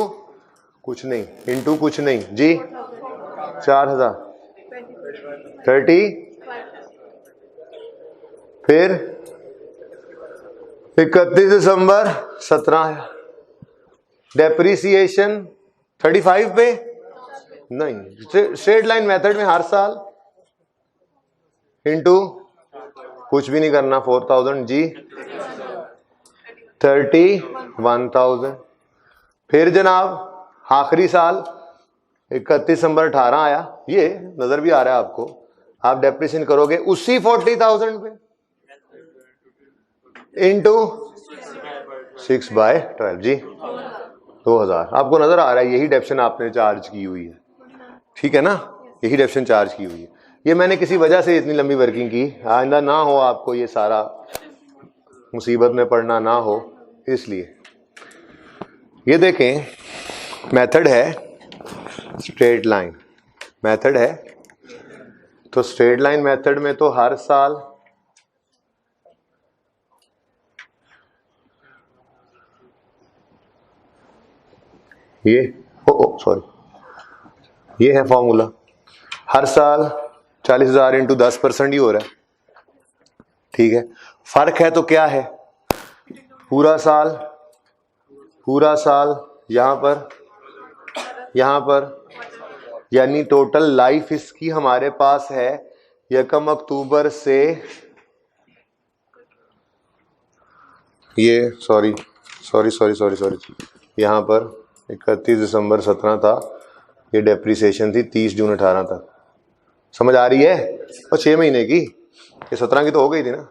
कुछ नहीं जी, 4,000 30, फिर 31 दिसंबर 17 आया, डेप्रीसिएशन 35 पे नहीं, स्ट्रेट लाइन मेथड में हर साल इंटू कुछ भी नहीं करना 4,000 जी, 31,000। फिर जनाब आखिरी साल 31 दिसंबर 18 आया, ये नजर भी आ रहा है आपको, आप डेप्रीसिएशन करोगे उसी 40,000 पे इंटू 6/12 जी 2,000। आपको नजर आ रहा है यही डेप्शन आपने चार्ज की हुई है, ठीक है ना, यही डेप्शन चार्ज की हुई है। ये मैंने किसी वजह से इतनी लंबी वर्किंग की, आइंदा ना हो आपको ये सारा मुसीबत में पड़ना ना हो, इसलिए ये देखें मेथड है स्ट्रेट लाइन मेथड है, तो स्ट्रेट लाइन मेथड में तो हर साल ये सॉरी ये है फॉर्मूला, हर साल 40,000 इंटू 10% ही हो रहा है, ठीक है। फर्क है तो क्या है, पूरा साल यहां पर यानी टोटल लाइफ इसकी हमारे पास है यकम अक्टूबर से ये सॉरी यहां पर 31 दिसंबर 17 था, ये डेप्रीसिएशन थी 30 जून 18 तक, समझ आ रही है, और 6 महीने की, ये 17 की तो हो गई थी ना,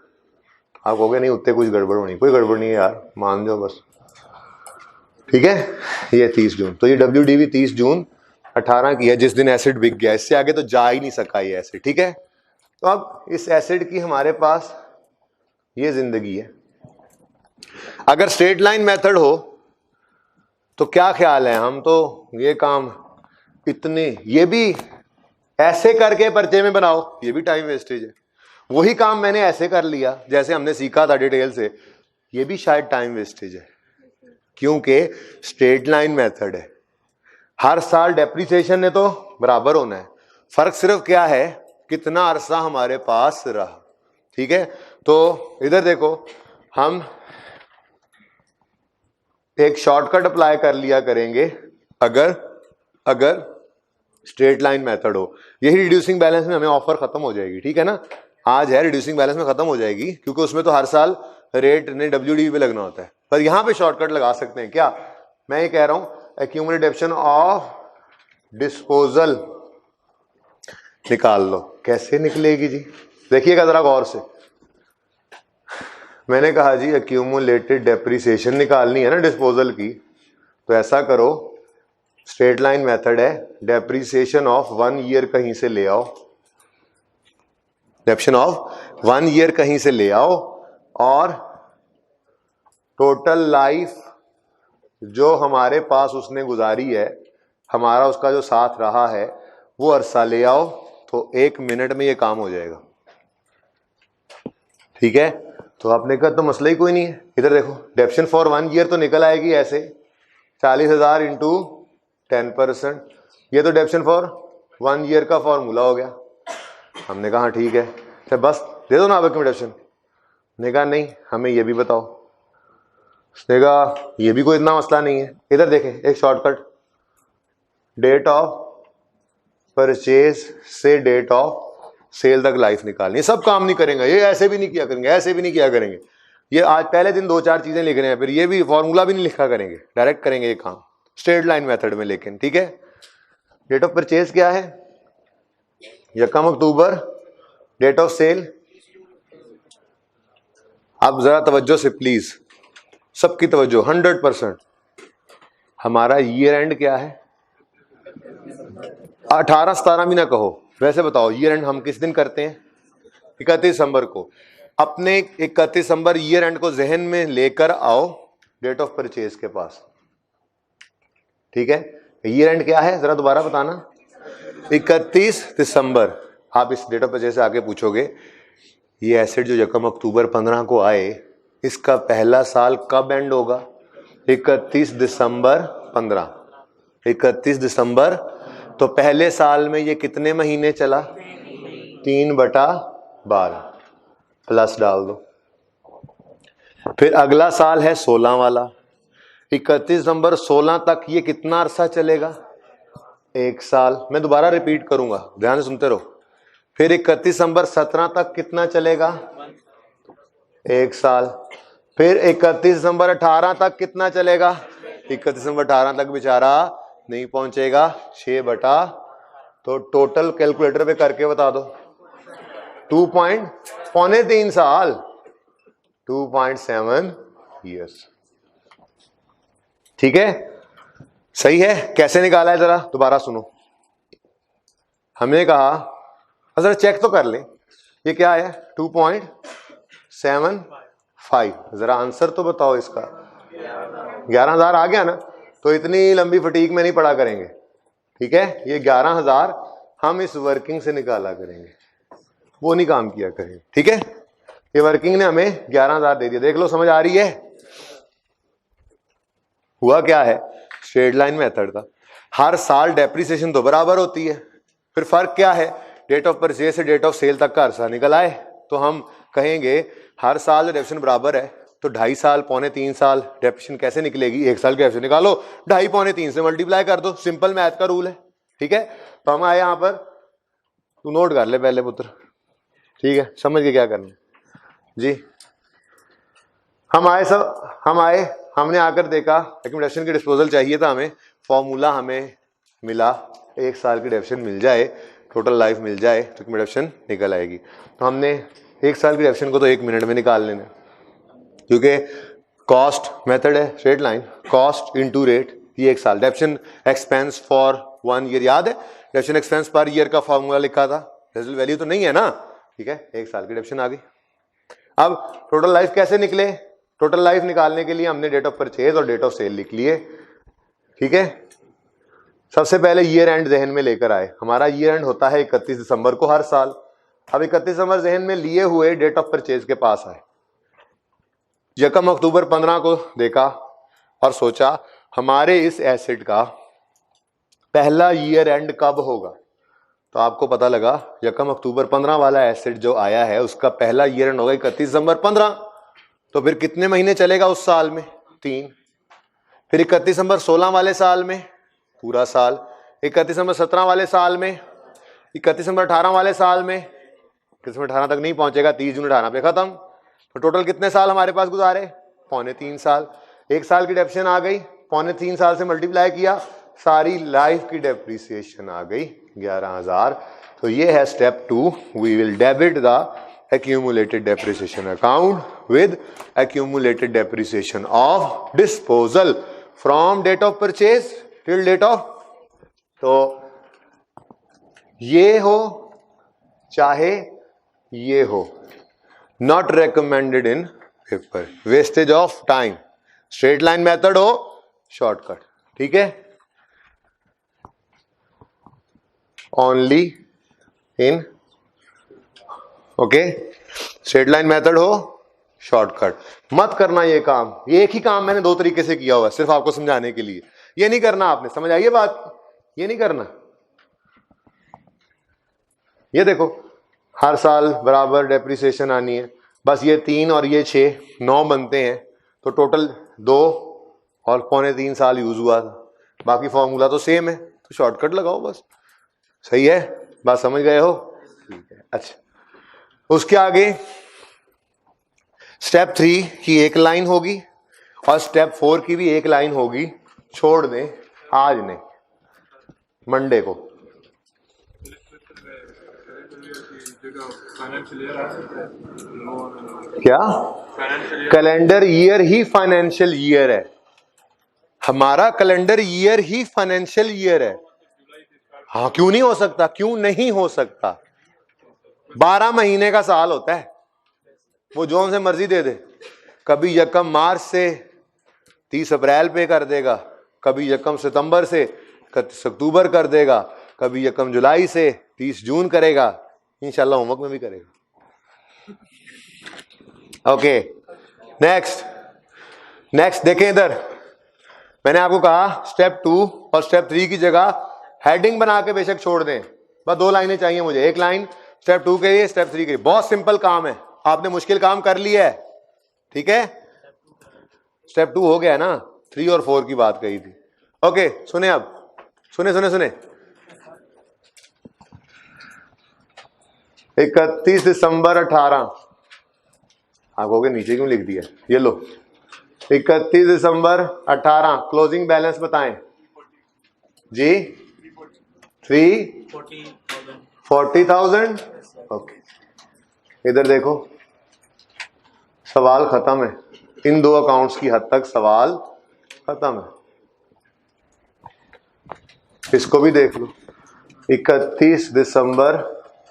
आप कहोगे नहीं उतने कुछ गड़बड़ होनी, कोई गड़बड़ नहीं है यार, मान जाओ बस, ठीक है। ये 30 जून, तो ये WDV 30 जून 18 की है, जिस दिन एसिड बिक गया, इससे आगे तो जा ही नहीं सका ये एसिड, ठीक है। तो अब इस एसिड की हमारे पास ये जिंदगी है। अगर स्ट्रेट लाइन मेथड हो तो क्या ख्याल है, हम तो ये काम इतने, ये भी ऐसे करके पर्चे में बनाओ, ये भी टाइम वेस्टेज है। वही काम मैंने ऐसे कर लिया जैसे हमने सीखा था डिटेल से, ये भी शायद टाइम वेस्टेज है, क्योंकि स्ट्रेट लाइन मेथड है, हर साल डेप्रीसिएशन ने तो बराबर होना है, फर्क सिर्फ क्या है कितना अरसा हमारे पास रहा, ठीक है। तो इधर देखो, हम एक शॉर्टकट अप्लाई कर लिया करेंगे अगर स्ट्रेट लाइन मेथड हो। यही रिड्यूसिंग बैलेंस में हमें ऑफर खत्म हो जाएगी, ठीक है ना, आज है रिड्यूसिंग बैलेंस में खत्म हो जाएगी, क्योंकि उसमें तो हर साल रेट ने WDV पे लगना होता है, पर यहां पे शॉर्टकट लगा सकते हैं क्या, मैं ये कह रहा हूं एक्यूमुलेटेड डेप्शन ऑफ डिस्पोजल निकाल लो। कैसे निकलेगी जी, देखिएगा जरा गौर से। मैंने कहा जी एक्यूमुलेटेड डेप्रिसिएशन निकालनी है ना डिस्पोजल की, तो ऐसा करो, स्ट्रेट लाइन मेथड है, डेप्रिसिएशन ऑफ 1 ईयर कहीं से ले आओ, डेप्रिसिएशन ऑफ 1 ईयर कहीं से ले आओ, और टोटल लाइफ जो हमारे पास उसने गुजारी है, हमारा उसका जो साथ रहा है, वो अरसा ले आओ, तो 1 मिनट में ये काम हो जाएगा। ठीक है, तो आपने कहा तो मसला ही कोई नहीं है। इधर देखो, डेप्शन फॉर 1 ईयर तो निकल आएगी ऐसे 40,000 इंटू 10%, ये तो डेप्शन फॉर 1 ईयर का फॉर्मूला हो गया। हमने कहा ठीक है, तो बस दे दो ना अब डेप्शन। ने कहा नहीं, हमें ये भी बताओ। उसने कहा ये भी कोई इतना मसला नहीं है। इधर देखें एक शॉर्टकट, डेट ऑफ परचेज से डेट ऑफ सेल तक लाइफ निकालनी। सब काम नहीं करेंगे, ये ऐसे भी नहीं किया करेंगे, ऐसे भी नहीं किया करेंगे। ये आज पहले दिन 2-4 चीजें लिख रहे हैं, फिर ये भी फॉर्मूला भी नहीं लिखा करेंगे, डायरेक्ट करेंगे ये काम स्ट्रेट लाइन मेथड में। लेकिन ठीक है, डेट ऑफ परचेज क्या है, 1 अक्टूबर, डेट ऑफ सेल। अब जरा तवज्जो से प्लीज, सबकी तवज्जो 100%। हमारा ईयर एंड क्या है, 18-17 भी ना कहो, वैसे बताओ ईयर एंड हम किस दिन करते हैं, 31 दिसंबर को। अपने 31 दिसंबर ईयर एंड को जहन में लेकर आओ डेट ऑफ परचेज के पास। ठीक है, ईयर एंड क्या है जरा दोबारा बताना, 31 दिसंबर। आप इस डेट ऑफ परचेज से आके पूछोगे ये एसेट जो 1 अक्टूबर 15 को आए, इसका पहला साल कब एंड होगा, 31 दिसंबर 15। 31 दिसंबर, तो पहले साल में ये कितने महीने चला, 3/12, प्लस डाल दो। फिर अगला साल है 16 वाला, 31 दिसंबर 16 तक ये कितना अरसा चलेगा, 1 साल। मैं दोबारा रिपीट करूंगा, ध्यान से सुनते रहो। फिर 31 दिसंबर 17 तक कितना चलेगा, 1 साल। फिर 31 दिसंबर 18 तक कितना चलेगा, 31 दिसंबर 18 तक बेचारा नहीं पहुंचेगा, 6 तो टोटल कैलकुलेटर पे करके बता दो, 2.3 साल, 2.7 ईयर्स। ठीक है, सही है। कैसे निकाला है जरा दोबारा सुनो। हमने कहा जरा चेक तो कर ले, ये क्या है, 2.75। जरा आंसर तो बताओ इसका, 11,000 आ गया ना, तो इतनी लंबी फटीक में नहीं पढ़ा करेंगे। ठीक है, ये 11,000 हम इस वर्किंग से निकाला करेंगे, वो नहीं काम किया करेंगे। ठीक है, ये वर्किंग ने हमें 11,000 दे दिया। देख लो, समझ आ रही है। हुआ क्या है, स्ट्रेट लाइन मेथड का हर साल डेप्रिसिएशन तो बराबर होती है, फिर फर्क क्या है, डेट ऑफ परचेज से डेट ऑफ सेल तक का अरसा निकल आए, तो हम कहेंगे हर साल डेप्रिसिएशन बराबर है, तो 2.5 साल, 2.25 साल डेप्रिसिएशन कैसे निकलेगी, 1 साल की डेप्रिसिएशन निकालो, 2.5 2.25 से मल्टीप्लाई कर दो, सिंपल मैथ का रूल है। ठीक है, तो हम आए यहां पर, तू नोट कर ले पहले पुत्र, ठीक है, समझ के क्या करना जी। हमने आकर देखा एक्यूमुलेशन की डिस्पोजल चाहिए था हमें, फॉर्मूला हमें मिला, 1 साल की डेप्रिसिएशन मिल जाए, टोटल लाइफ मिल जाए, तो एक्यूमुलेशन निकल आएगी। तो हमने 1 साल की डेप्रिसिएशन को तो 1 मिनट में निकाल लेना, क्योंकि कॉस्ट मेथड है, straight line, cost into rate, ये 1 साल। डेप्रिसिएशन एक्सपेंस फॉर 1 ईयर, याद है डेप्रिसिएशन एक्सपेंस पर ईयर का फॉर्मूला लिखा था, रेजल्ट वैल्यू तो नहीं है ना। ठीक है, 1 साल की डेप्रिसिएशन आ गई। अब टोटल लाइफ कैसे निकले, टोटल लाइफ निकालने के लिए हमने डेट ऑफ परचेज और डेट ऑफ सेल लिख लिए। ठीक है, सबसे पहले ईयर एंड जहन में लेकर आए, हमारा ईयर एंड होता है 31 दिसंबर को हर साल। अब 31 दिसंबर जहन में लिए हुए डेट ऑफ परचेज के पास आए, 1 अक्टूबर 15 को देखा और सोचा हमारे इस एसेट का पहला ईयर एंड कब होगा, तो आपको पता लगा 1 अक्टूबर 15 वाला एसेट जो आया है उसका पहला ईयर एंड होगा 31 दिसंबर 15, तो फिर कितने महीने चलेगा उस साल में, 3। फिर 31 दिसंबर 16 वाले साल में पूरा साल, 31 दिसंबर 17 वाले साल में, 31 दिसंबर 18 वाले साल में, 31 दिसंबर 18 तक नहीं पहुंचेगा, 30 जून 18 पे खत्म। तो टोटल कितने साल हमारे पास गुजारे, 2.25 साल। 1 साल की डेप्रिसिएशन आ गई, 3.25 साल से मल्टीप्लाई किया, सारी लाइफ की डेप्रिसिएशन आ गई 11,000। तो ये है step 2, we will debit the accumulated depreciation account with accumulated depreciation of disposal from date of purchase till date of, तो ये हो चाहे ये हो, not recommended in paper, wastage of time, straight line method हो, shortcut, ठीक है, only in okay, straight line method हो, शॉर्टकट। मत करना ये काम, ये एक ही काम मैंने 2 तरीके से किया हुआ है सिर्फ आपको समझाने के लिए, ये नहीं करना आपने, समझ आई ये बात, ये नहीं करना। ये देखो हर साल बराबर डेप्रिसिएशन आनी है, बस ये 3 और ये 6 9 बनते हैं, तो टोटल 2 और 3.25 साल यूज हुआ था, बाकी फॉर्मूला तो सेम है, तो शॉर्टकट लगाओ बस। सही है, बात समझ गए हो? ठीक है। अच्छा, उसके आगे स्टेप 3 की एक लाइन होगी और स्टेप 4 की भी एक लाइन होगी, छोड़ दें, आज नहीं, मंडे को। क्या कैलेंडर ईयर ही फाइनेंशियल ईयर है, हमारा कैलेंडर ईयर ही फाइनेंशियल ईयर है। हाँ, क्यों नहीं हो सकता, क्यों नहीं हो सकता? 12 महीने का साल होता है, वो जोन से मर्जी दे दे, कभी यकम मार्च से 30 अप्रैल पे कर देगा, कभी यकम सितंबर से 31 अक्टूबर कर देगा, कभी यकम जुलाई से 30 जून करेगा, इंशाल्लाह होमवर्क में भी करेगा। ओके, नेक्स्ट देखें इधर, मैंने आपको कहा स्टेप 2 और स्टेप 3 की जगह हेडिंग बना के बेशक छोड़ दें, बस 2 लाइनें चाहिए मुझे, एक लाइन स्टेप 2 के लिए, स्टेप 3 के लिए। बहुत सिंपल काम है, आपने मुश्किल काम कर लिया है, ठीक है, स्टेप 2 हो गया है ना, 3 और 4 की बात कही थी। ओके, सुने अब, सुने 31 दिसंबर 18, आप कहोगे नीचे क्यों लिख दिया, ये लो, 31 दिसंबर 18 क्लोजिंग बैलेंस बताएं जी। 340,000। ओके, इधर देखो, सवाल खत्म है, इन 2 अकाउंट्स की हद तक सवाल खत्म है। इसको भी देख लो, 31 दिसंबर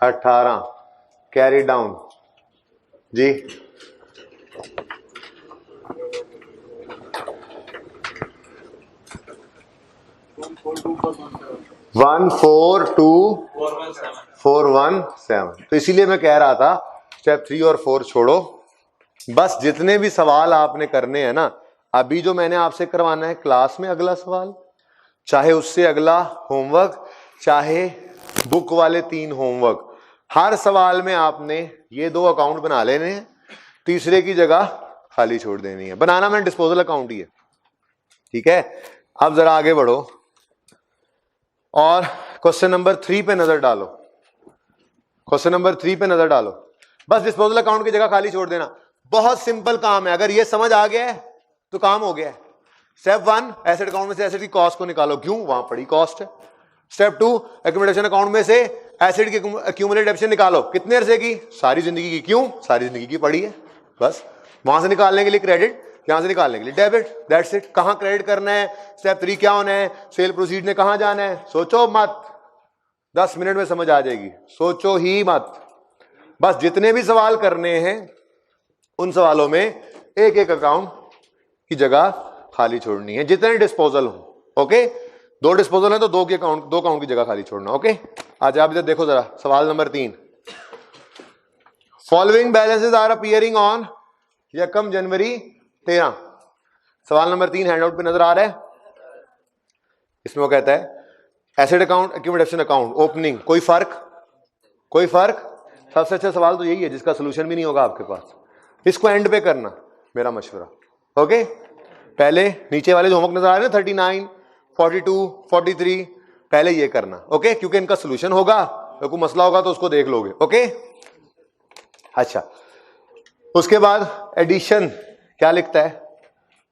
18 कैरी डाउन जी, वन 42417। तो इसीलिए मैं कह रहा था स्टेप 3 और 4 छोड़ो, बस जितने भी सवाल आपने करने हैं ना, अभी जो मैंने आपसे करवाना है क्लास में अगला सवाल, चाहे उससे अगला होमवर्क, चाहे बुक वाले 3 होमवर्क, हर सवाल में आपने ये 2 अकाउंट बना लेने हैं, तीसरे की जगह खाली छोड़ देनी है। बनाना मैंने डिस्पोजल अकाउंट ही है, ठीक है। अब जरा आगे बढ़ो और क्वेश्चन नंबर 3 पे नजर डालो, क्वेश्चन नंबर 3 पे नजर डालो, बस डिस्पोजल अकाउंट की जगह खाली छोड़ देना। बहुत सिंपल काम है, अगर ये समझ आ गया है तो काम हो गया है। स्टेप 1 एसेट अकाउंट में से एसेट की कॉस्ट को निकालो, क्यों, वहां पड़ी कॉस्ट है। स्टेप 2 एक्यूमुलेशन अकाउंट में से एसेट की एक्यूमुलेटेड डेप्रिसिएशन निकालो, कितने अरसे की, सारी जिंदगी की, क्यों, सारी जिंदगी की पड़ी है, बस वहां से निकालने के लिए क्रेडिट, यहां से निकालने के लिए डेबिट, दैट्स इट। कहां क्रेडिट करना है, स्टेप 3 क्या होना है, सेल प्रोसीड ने कहां जाना है, सोचो मत, 10 मिनट में समझ आ जाएगी, सोचो ही मत। बस जितने भी सवाल करने हैं उन सवालों में एक एक अकाउंट की जगह खाली छोड़नी है, जितने डिस्पोजल हो। ओके, 2 डिस्पोजल है तो 2 अकाउंट की जगह खाली छोड़ना। ओके, आज आप इधर देखो जरा, सवाल नंबर 3, following balances are appearing on यकम जनवरी 13। सवाल नंबर 3 हैंडआउट पे नजर आ रहा है, इसमें वो कहता है asset account, accumulation account, opening, कोई फर्क। सबसे अच्छा सवाल तो यही है जिसका सोल्यूशन भी नहीं होगा आपके पास, इसको एंड पे करना मेरा मशवरा। ओके, पहले नीचे वाले जो होमवर्क नजर आ रहे हैं 39, 42, 43, पहले ये करना। ओके, क्योंकि इनका सोल्यूशन होगा, तो कोई मसला होगा तो उसको देख लोगे। ओके, अच्छा, उसके बाद एडिशन क्या लिखता है,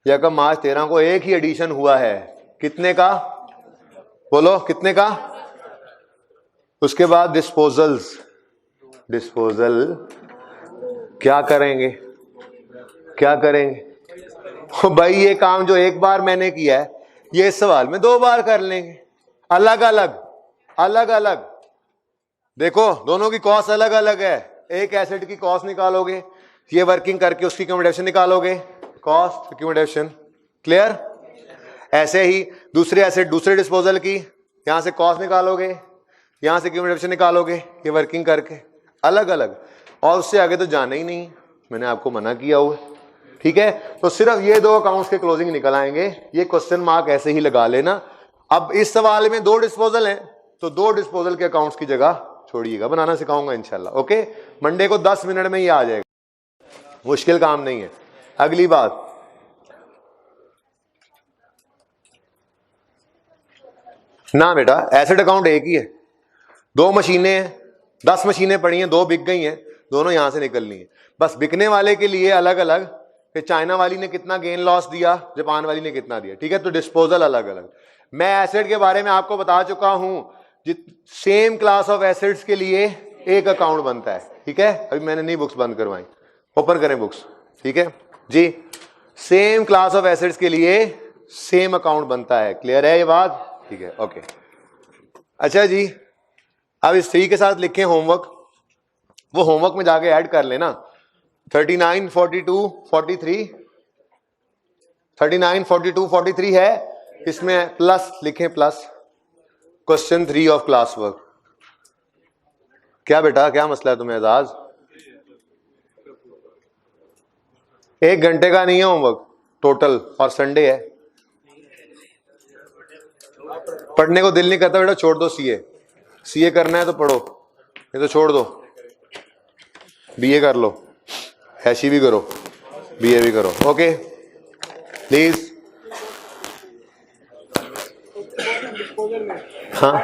यकम मार्च 13 को एक ही एडिशन हुआ है, कितने का बोलो, कितने का? उसके बाद डिस्पोजल्स, डिस्पोजल क्या करेंगे, क्या करेंगे? भाई ये काम जो एक बार मैंने किया है ये इस सवाल में 2 बार कर लेंगे, अलग अलग अलग अलग। देखो दोनों की कॉस्ट अलग अलग है, एक एसिड की कॉस्ट निकालोगे, ये वर्किंग करके उसकी एक्यूमुलेशन निकालोगे, कॉस्ट एक्यूमुलेशन, क्लियर? ऐसे ही दूसरे एसिड दूसरे डिस्पोजल की, यहां से कॉस्ट निकालोगे, यहां से एक्यूमुलेशन निकालोगे, ये वर्किंग करके अलग अलग, और उससे आगे तो जाना ही नहीं, मैंने आपको मना किया हुआ, ठीक है? तो सिर्फ ये 2 अकाउंट्स के क्लोजिंग निकल आएंगे, ये क्वेश्चन मार्क ऐसे ही लगा लेना। अब इस सवाल में 2 डिस्पोजल हैं, तो 2 डिस्पोजल के अकाउंट्स की जगह छोड़िएगा, बनाना सिखाऊंगा इंशाल्लाह, ओके? मंडे को 10 मिनट में ही आ जाएगा, मुश्किल काम नहीं है। अगली बात, ना बेटा एसिड अकाउंट एक ही है, 2 मशीनें हैं, 10 मशीनें पड़ी हैं, 2 बिक गई हैं, दोनों यहां से निकलनी है। बस बिकने वाले के लिए अलग अलग, कि चाइना वाली ने कितना गेन लॉस दिया, जापान वाली ने कितना दिया, ठीक है? तो डिस्पोजल अलग अलग। मैं एसिड के बारे में आपको बता चुका हूं, सेम क्लास ऑफ एसिड्स के लिए एक अकाउंट बनता है, ठीक है? अभी मैंने नहीं बुक्स बंद करवाई, ओपन करें बुक्स, ठीक है जी? सेम क्लास ऑफ एसिड्स के लिए सेम अकाउंट बनता है, क्लियर है ये बात? ठीक है, ओके। अच्छा जी, अब इस 3 के साथ लिखें होमवर्क, वो होमवर्क में जाके ऐड कर लेना, 39, 42, 43, 39, 42, 43 है, इसमें प्लस लिखें, plus question 3 of class work. क्या बेटा क्या मसला है तुम्हें एजाज? 1 घंटे का नहीं है होमवर्क टोटल, और संडे है, पढ़ने को दिल नहीं करता बेटा, छोड़ दो। सीए करना है तो पढ़ो, नहीं तो छोड़ दो, बीए कर लो, ऐसी भी करो, बीए भी करो, ओके प्लीज। हाँ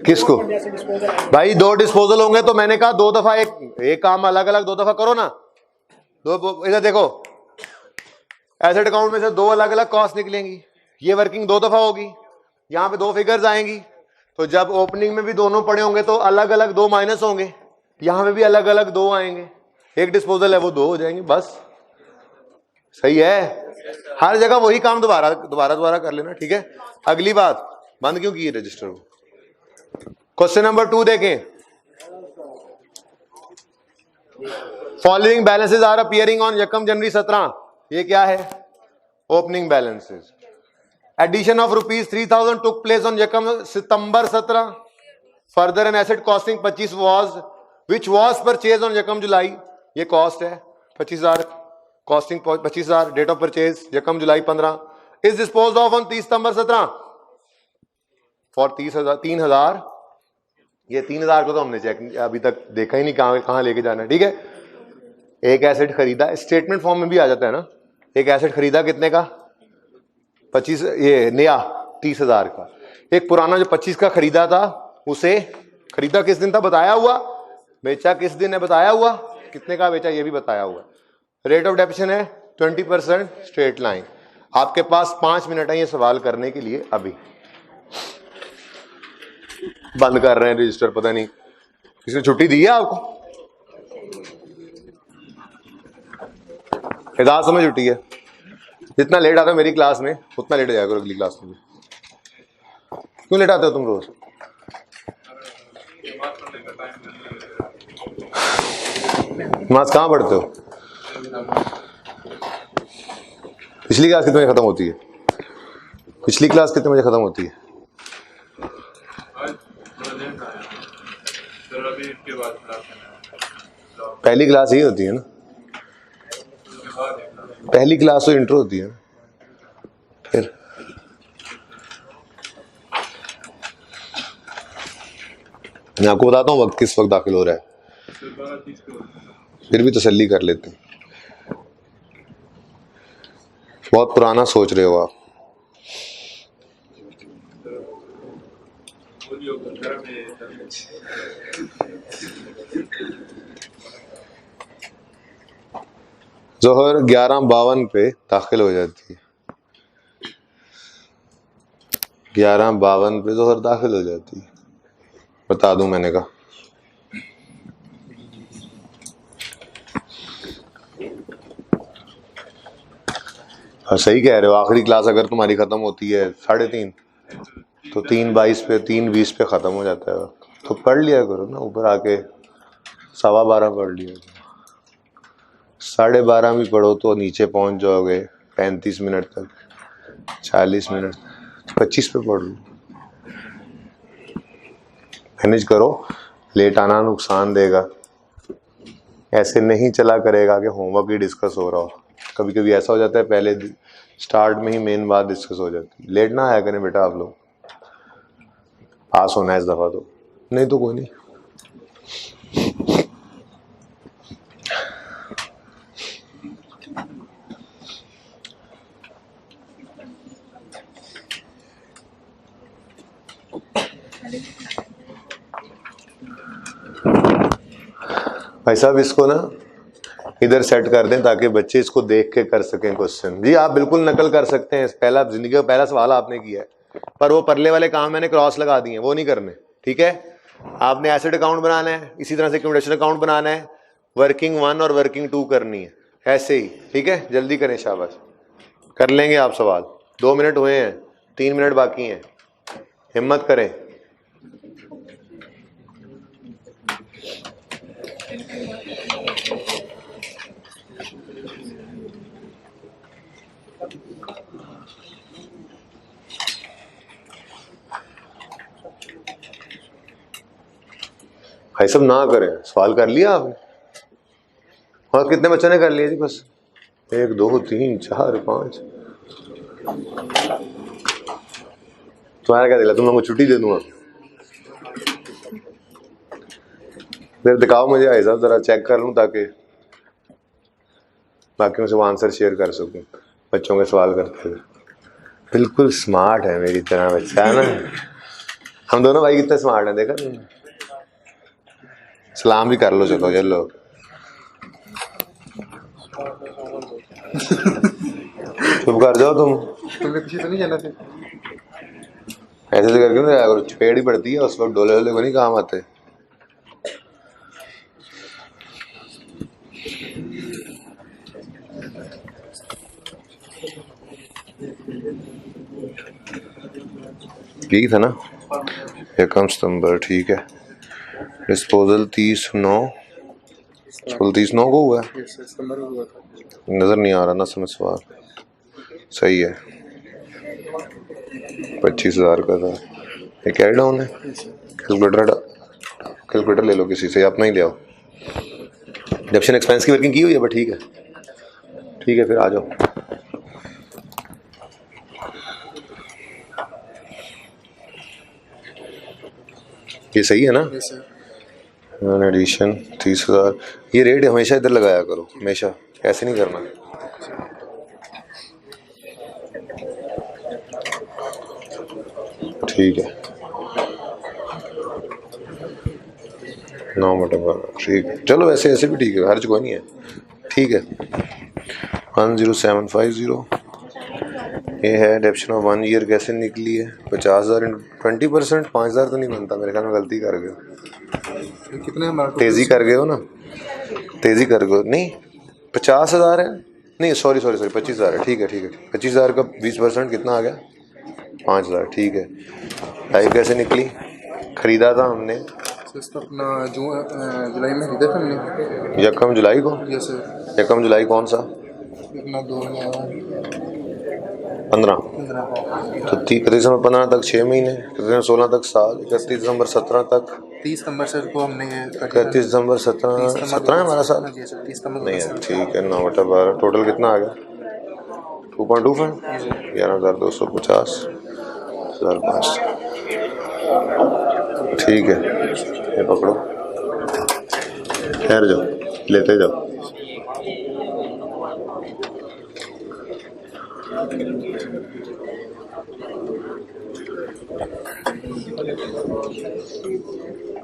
किसको भाई? 2 डिस्पोजल होंगे तो मैंने कहा 2 दफा एक काम अलग अलग 2 दफा करो ना। इधर देखो, एसेट अकाउंट में से 2 अलग अलग कॉस्ट निकलेंगी, ये वर्किंग 2 दफा होगी, यहां पे 2 फिगर्स आएंगी, तो जब ओपनिंग में भी दोनों पड़े होंगे तो अलग अलग 2 माइनस होंगे, यहां पे भी अलग अलग 2 आएंगे, एक डिस्पोजल है वो 2 हो जाएंगे, बस सही है। हर जगह वही काम दोबारा कर लेना, ठीक है? अगली बात, बंद क्यों की रजिस्टर को? क्वेश्चन नंबर 2 देखें, following balances are appearing on यकम जनवरी 17, ये क्या है? Opening balances. Addition of ₹3000 took place on यकम सितंबर 17, further an asset costing 25 which was purchased on यकम जुलाई, ये कॉस्ट है 25,000, कॉस्टिंग 25,000, डेट ऑफ परचेज यकम जुलाई 15, is dispose of on 30 September 17 for 3,000। ये 3,000 को तो हमने चेक अभी तक देखा ही नहीं कहां लेके जाना है, ठीक है? एक एसेट खरीदा, स्टेटमेंट फॉर्म में भी आ जाता है ना, एक एसेट खरीदा कितने का? 25, ये नया 30,000 का, एक पुराना जो 25 का खरीदा था उसे खरीदा किस दिन था बताया हुआ, बेचा किस दिन है बताया हुआ, कितने का बेचा ये भी बताया हुआ। रेट ऑफ डेप्रिसिएशन है 20% स्ट्रेट लाइन। आपके पास 5 मिनट है ये सवाल करने के लिए, अभी बंद कर रहे हैं रजिस्टर, पता नहीं किसने छुट्टी दी है आपको, इजाजत समय छुट्टी है, जितना लेट आता है मेरी क्लास में उतना लेट जाएगा अगली क्लास में। क्यों लेट आते हो तुम रोज? नमाज कहाँ पढ़ते हो? पिछली क्लास कितने बजे खत्म होती है? पिछली क्लास कितने बजे खत्म होती है? पहली क्लास ही होती है ना, पहली क्लास तो इंट्रो होती है ना। फिर मैं आपको बताता हूँ वक्त किस वक्त दाखिल हो रहा है, फिर भी तसल्ली कर लेते हैं। बहुत पुराना सोच रहे हो आप। जोहर 11:52 पे दाखिल हो जाती है, 11:52 पे जोहर दाखिल हो जाती है, बता दूं मैंने कहा। हाँ सही कह रहे हो, आखिरी क्लास अगर तुम्हारी खत्म होती है 3:30 तो 3:22 पे 3:20 पे ख़त्म हो जाता है, तो पढ़ लिया करो ना, ऊपर आके 12:15 पढ़ लिया करो, 12:30 भी पढ़ो तो नीचे पहुंच जाओगे 35 मिनट तक, 40 मिनट, 25 पे पढ़ लो, मैनेज करो। लेट आना नुकसान देगा, ऐसे नहीं चला करेगा कि होमवर्क ही डिस्कस हो रहा हो। कभी कभी ऐसा हो जाता है पहले स्टार्ट में ही मेन बात डिस्कस हो जाती है। लेट ना आया करें बेटा आप लोग, पास होना है इस दफ़ा तो, नहीं तो कोई नहीं। भाई साहब इसको ना इधर सेट कर दें ताकि बच्चे इसको देख के कर सकें क्वेश्चन। जी आप बिल्कुल नकल कर सकते हैं, पहला जिंदगी का पहला सवाल आपने किया है, पर वो परले वाले काम मैंने क्रॉस लगा दिए, वो नहीं करने, ठीक है। आपने एसेट अकाउंट बनाना है, इसी तरह से एक्यूमुलेशन अकाउंट बनाना है, वर्किंग 1 और वर्किंग 2 करनी है, ऐसे ही, ठीक है। जल्दी करें, शाबाश, कर लेंगे आप सवाल। 2 मिनट हुए हैं, 3 मिनट बाकी हैं, हिम्मत करें। भाई सब ना करें, सवाल कर लिया आपने? और कितने बच्चों ने कर लिया जी? बस 1 2 3 4 5। तुम्हारा क्या दिला, तुम लोगों को छुट्टी दे दूंगा? फिर दिखाओ मुझे भाई साहब, जरा चेक कर लूं ताकि बाकियों से वो आंसर शेयर कर सकूं। बच्चों के सवाल करते हुए बिल्कुल स्मार्ट है मेरी तरह बच्चा है ना। हम दोनों भाई कितने स्मार्ट हैं, देखा तुमने? सलाम भी कर लो, चलो चलो। चुप कर जाओ तुम, तुम्हें पीछे तो नहीं जाना थे? ऐसे से करके ना अगर चपेड़ ही पड़ती है उस वक्त डोले वोले को नहीं काम आते। ठीक था ना, 1 सितंबर, ठीक है। डिस्पोजल 30/9, 30/9 को हुआ है, नजर नहीं आ रहा ना समझ सवाल, सही है। 25,000 का था, ये कैरी डाउन है। कैलकुलेटर ले लो किसी से, अपना ही ले आओ। डेप्शन एक्सपेंस की वर्किंग की हुई है, बट ठीक है, ठीक है, फिर आ जाओ। ये सही है ना? एडिशन 30,000, ये रेट हमेशा इधर लगाया करो, हमेशा, ऐसे नहीं करना। ठीक है, 9/12, ठीक है, चलो ऐसे ऐसे भी ठीक है, हर्ज कोई नहीं है, ठीक है। 10750 ये है। डेप्शन ऑफ 1 ईयर कैसे निकली है? 50,000 20%, 5,000 तो नहीं बनता मेरे ख्याल में, गलती कर गए हो, कितने तेजी कर गए हो ना, तेजी कर गए हो। नहीं 50,000 है, नहीं सॉरी 25,000 है, ठीक है ठीक है। 25,000 का 20% कितना आ गया? 5,000, ठीक है। ढाई कैसे निकली? खरीदा था हमने अपना जुलाई में खरीदा था हमने, 1 जुलाई को। ये सर 1 जुलाई कौन सा? अपना 15 तो 31 दिसंबर 15 तक 6 महीने, 16 तक साल, 31 दिसंबर 17 तक, 30 नंबर सर को हमने 31 दिसंबर 17 है हमारा साल, 30 नंबर नहीं है, ठीक है। 9/12 टोटल कितना आ गया? 2.25, 11,250, 1,500, ठीक है। ये पकड़ो, ठहर जाओ, लेते जाओ।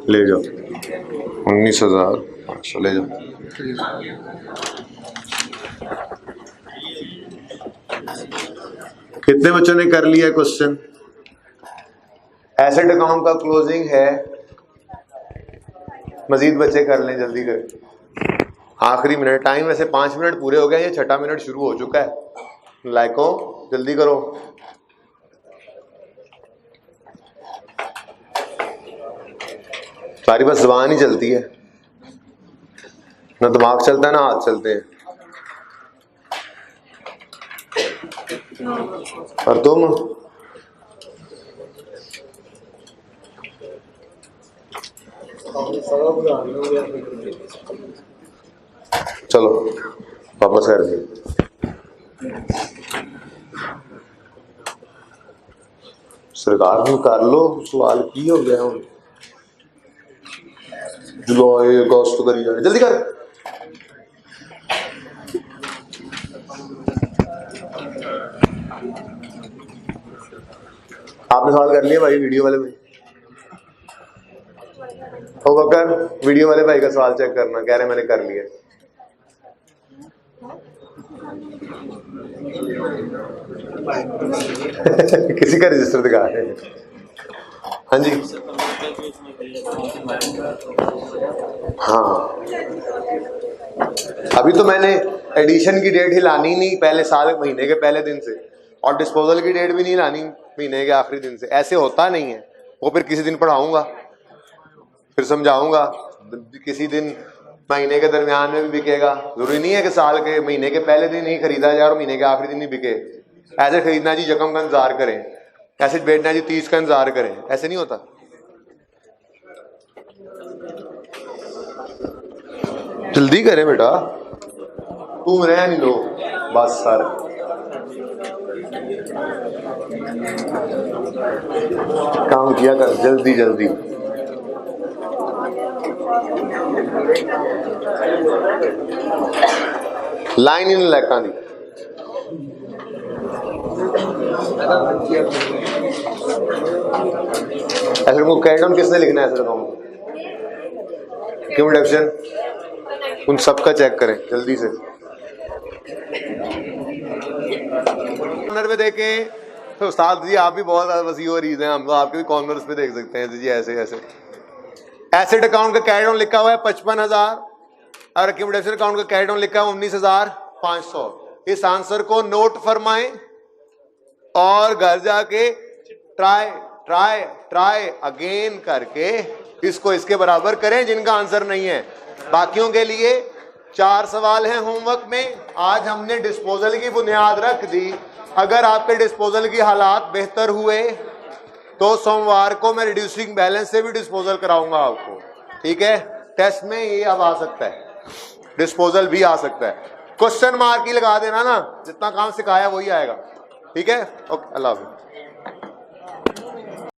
ले जाओ 19,500 ले जाओ। कितने बच्चों ने कर लिया क्वेश्चन? एसेट अकाउंट का क्लोजिंग है, मजीद बच्चे कर लें, जल्दी करें। आखिरी मिनट, टाइम वैसे 5 मिनट पूरे हो गए, ये छठा मिनट शुरू हो चुका है। लाइको जल्दी करो। सारी बस जुबान ही चलती है, ना दिमाग चलता है ना हाथ चलते हैं। और तुम चलो वापस कर दिए। सरकार ने कर लो सवाल की हो गया हूँ। जुलाई अगस्त तो करी जाए, जल्दी कर। आपने सवाल कर लिया भाई वीडियो वाले भाई? ओ बकर, वीडियो वाले भाई का सवाल चेक करना, कह रहे मैंने कर लिया। किसी का रजिस्टर दिखा रहे हैं? हाँ जी, हाँ अभी तो मैंने एडिशन की डेट हिलानी नहीं पहले साल महीने के पहले दिन से, और डिस्पोजल की डेट भी नहीं लानी महीने के आखिरी दिन से। ऐसे होता नहीं है, वो फिर किसी दिन पढ़ाऊंगा, फिर समझाऊंगा। किसी दिन महीने के दरमियान में भी बिकेगा, जरूरी नहीं है कि साल के महीने के पहले दिन ही खरीदा जाए और महीने के आखिरी दिन ही बिके। ऐसे खरीदना जी यकम का इंतजार करें, ऐसे बेचना जी 30 का इंतजार करें, ऐसे नहीं होता। जल्दी करें बेटा, तुम रह नहीं लो बस सर। काम किया कर जल्दी जल्दी। लाइन इन लैका दी ऐसे को कैट डाउन किसने लिखना है? ऐसे क्यों डिडक्शन उन सबका चेक करें जल्दी से। कॉर्नर पे देखें तो उस्ताद जी आप भी बहुत वसी हो रही हैं, हम तो आपके भी कॉर्नर्स पे देख सकते हैं जी। ऐसे ऐसे एसेट अकाउंट का कैरी डाउन लिखा हुआ है 55,000 और एक्यूमुलेशन अकाउंट का कैरी डाउन लिखा है 19,500। इस आंसर को नोट फरमाएं और घर जाके ट्राई ट्राई ट्राई अगेन करके इसको इसके बराबर करें जिनका आंसर नहीं है। बाकियों के लिए 4 सवाल हैं होमवर्क में। आज हमने डिस्पोजल की बुनियाद रख दी। अगर आपके डिस्पोजल की हालात बेहतर हुए तो सोमवार को मैं रिड्यूसिंग बैलेंस से भी डिस्पोजल कराऊंगा आपको, ठीक है? टेस्ट में ये अब आ सकता है, डिस्पोजल भी आ सकता है। क्वेश्चन मार्क ही लगा देना ना, जितना काम सिखाया वही आएगा, ठीक है? ओके, अल्लाह हाफिज़।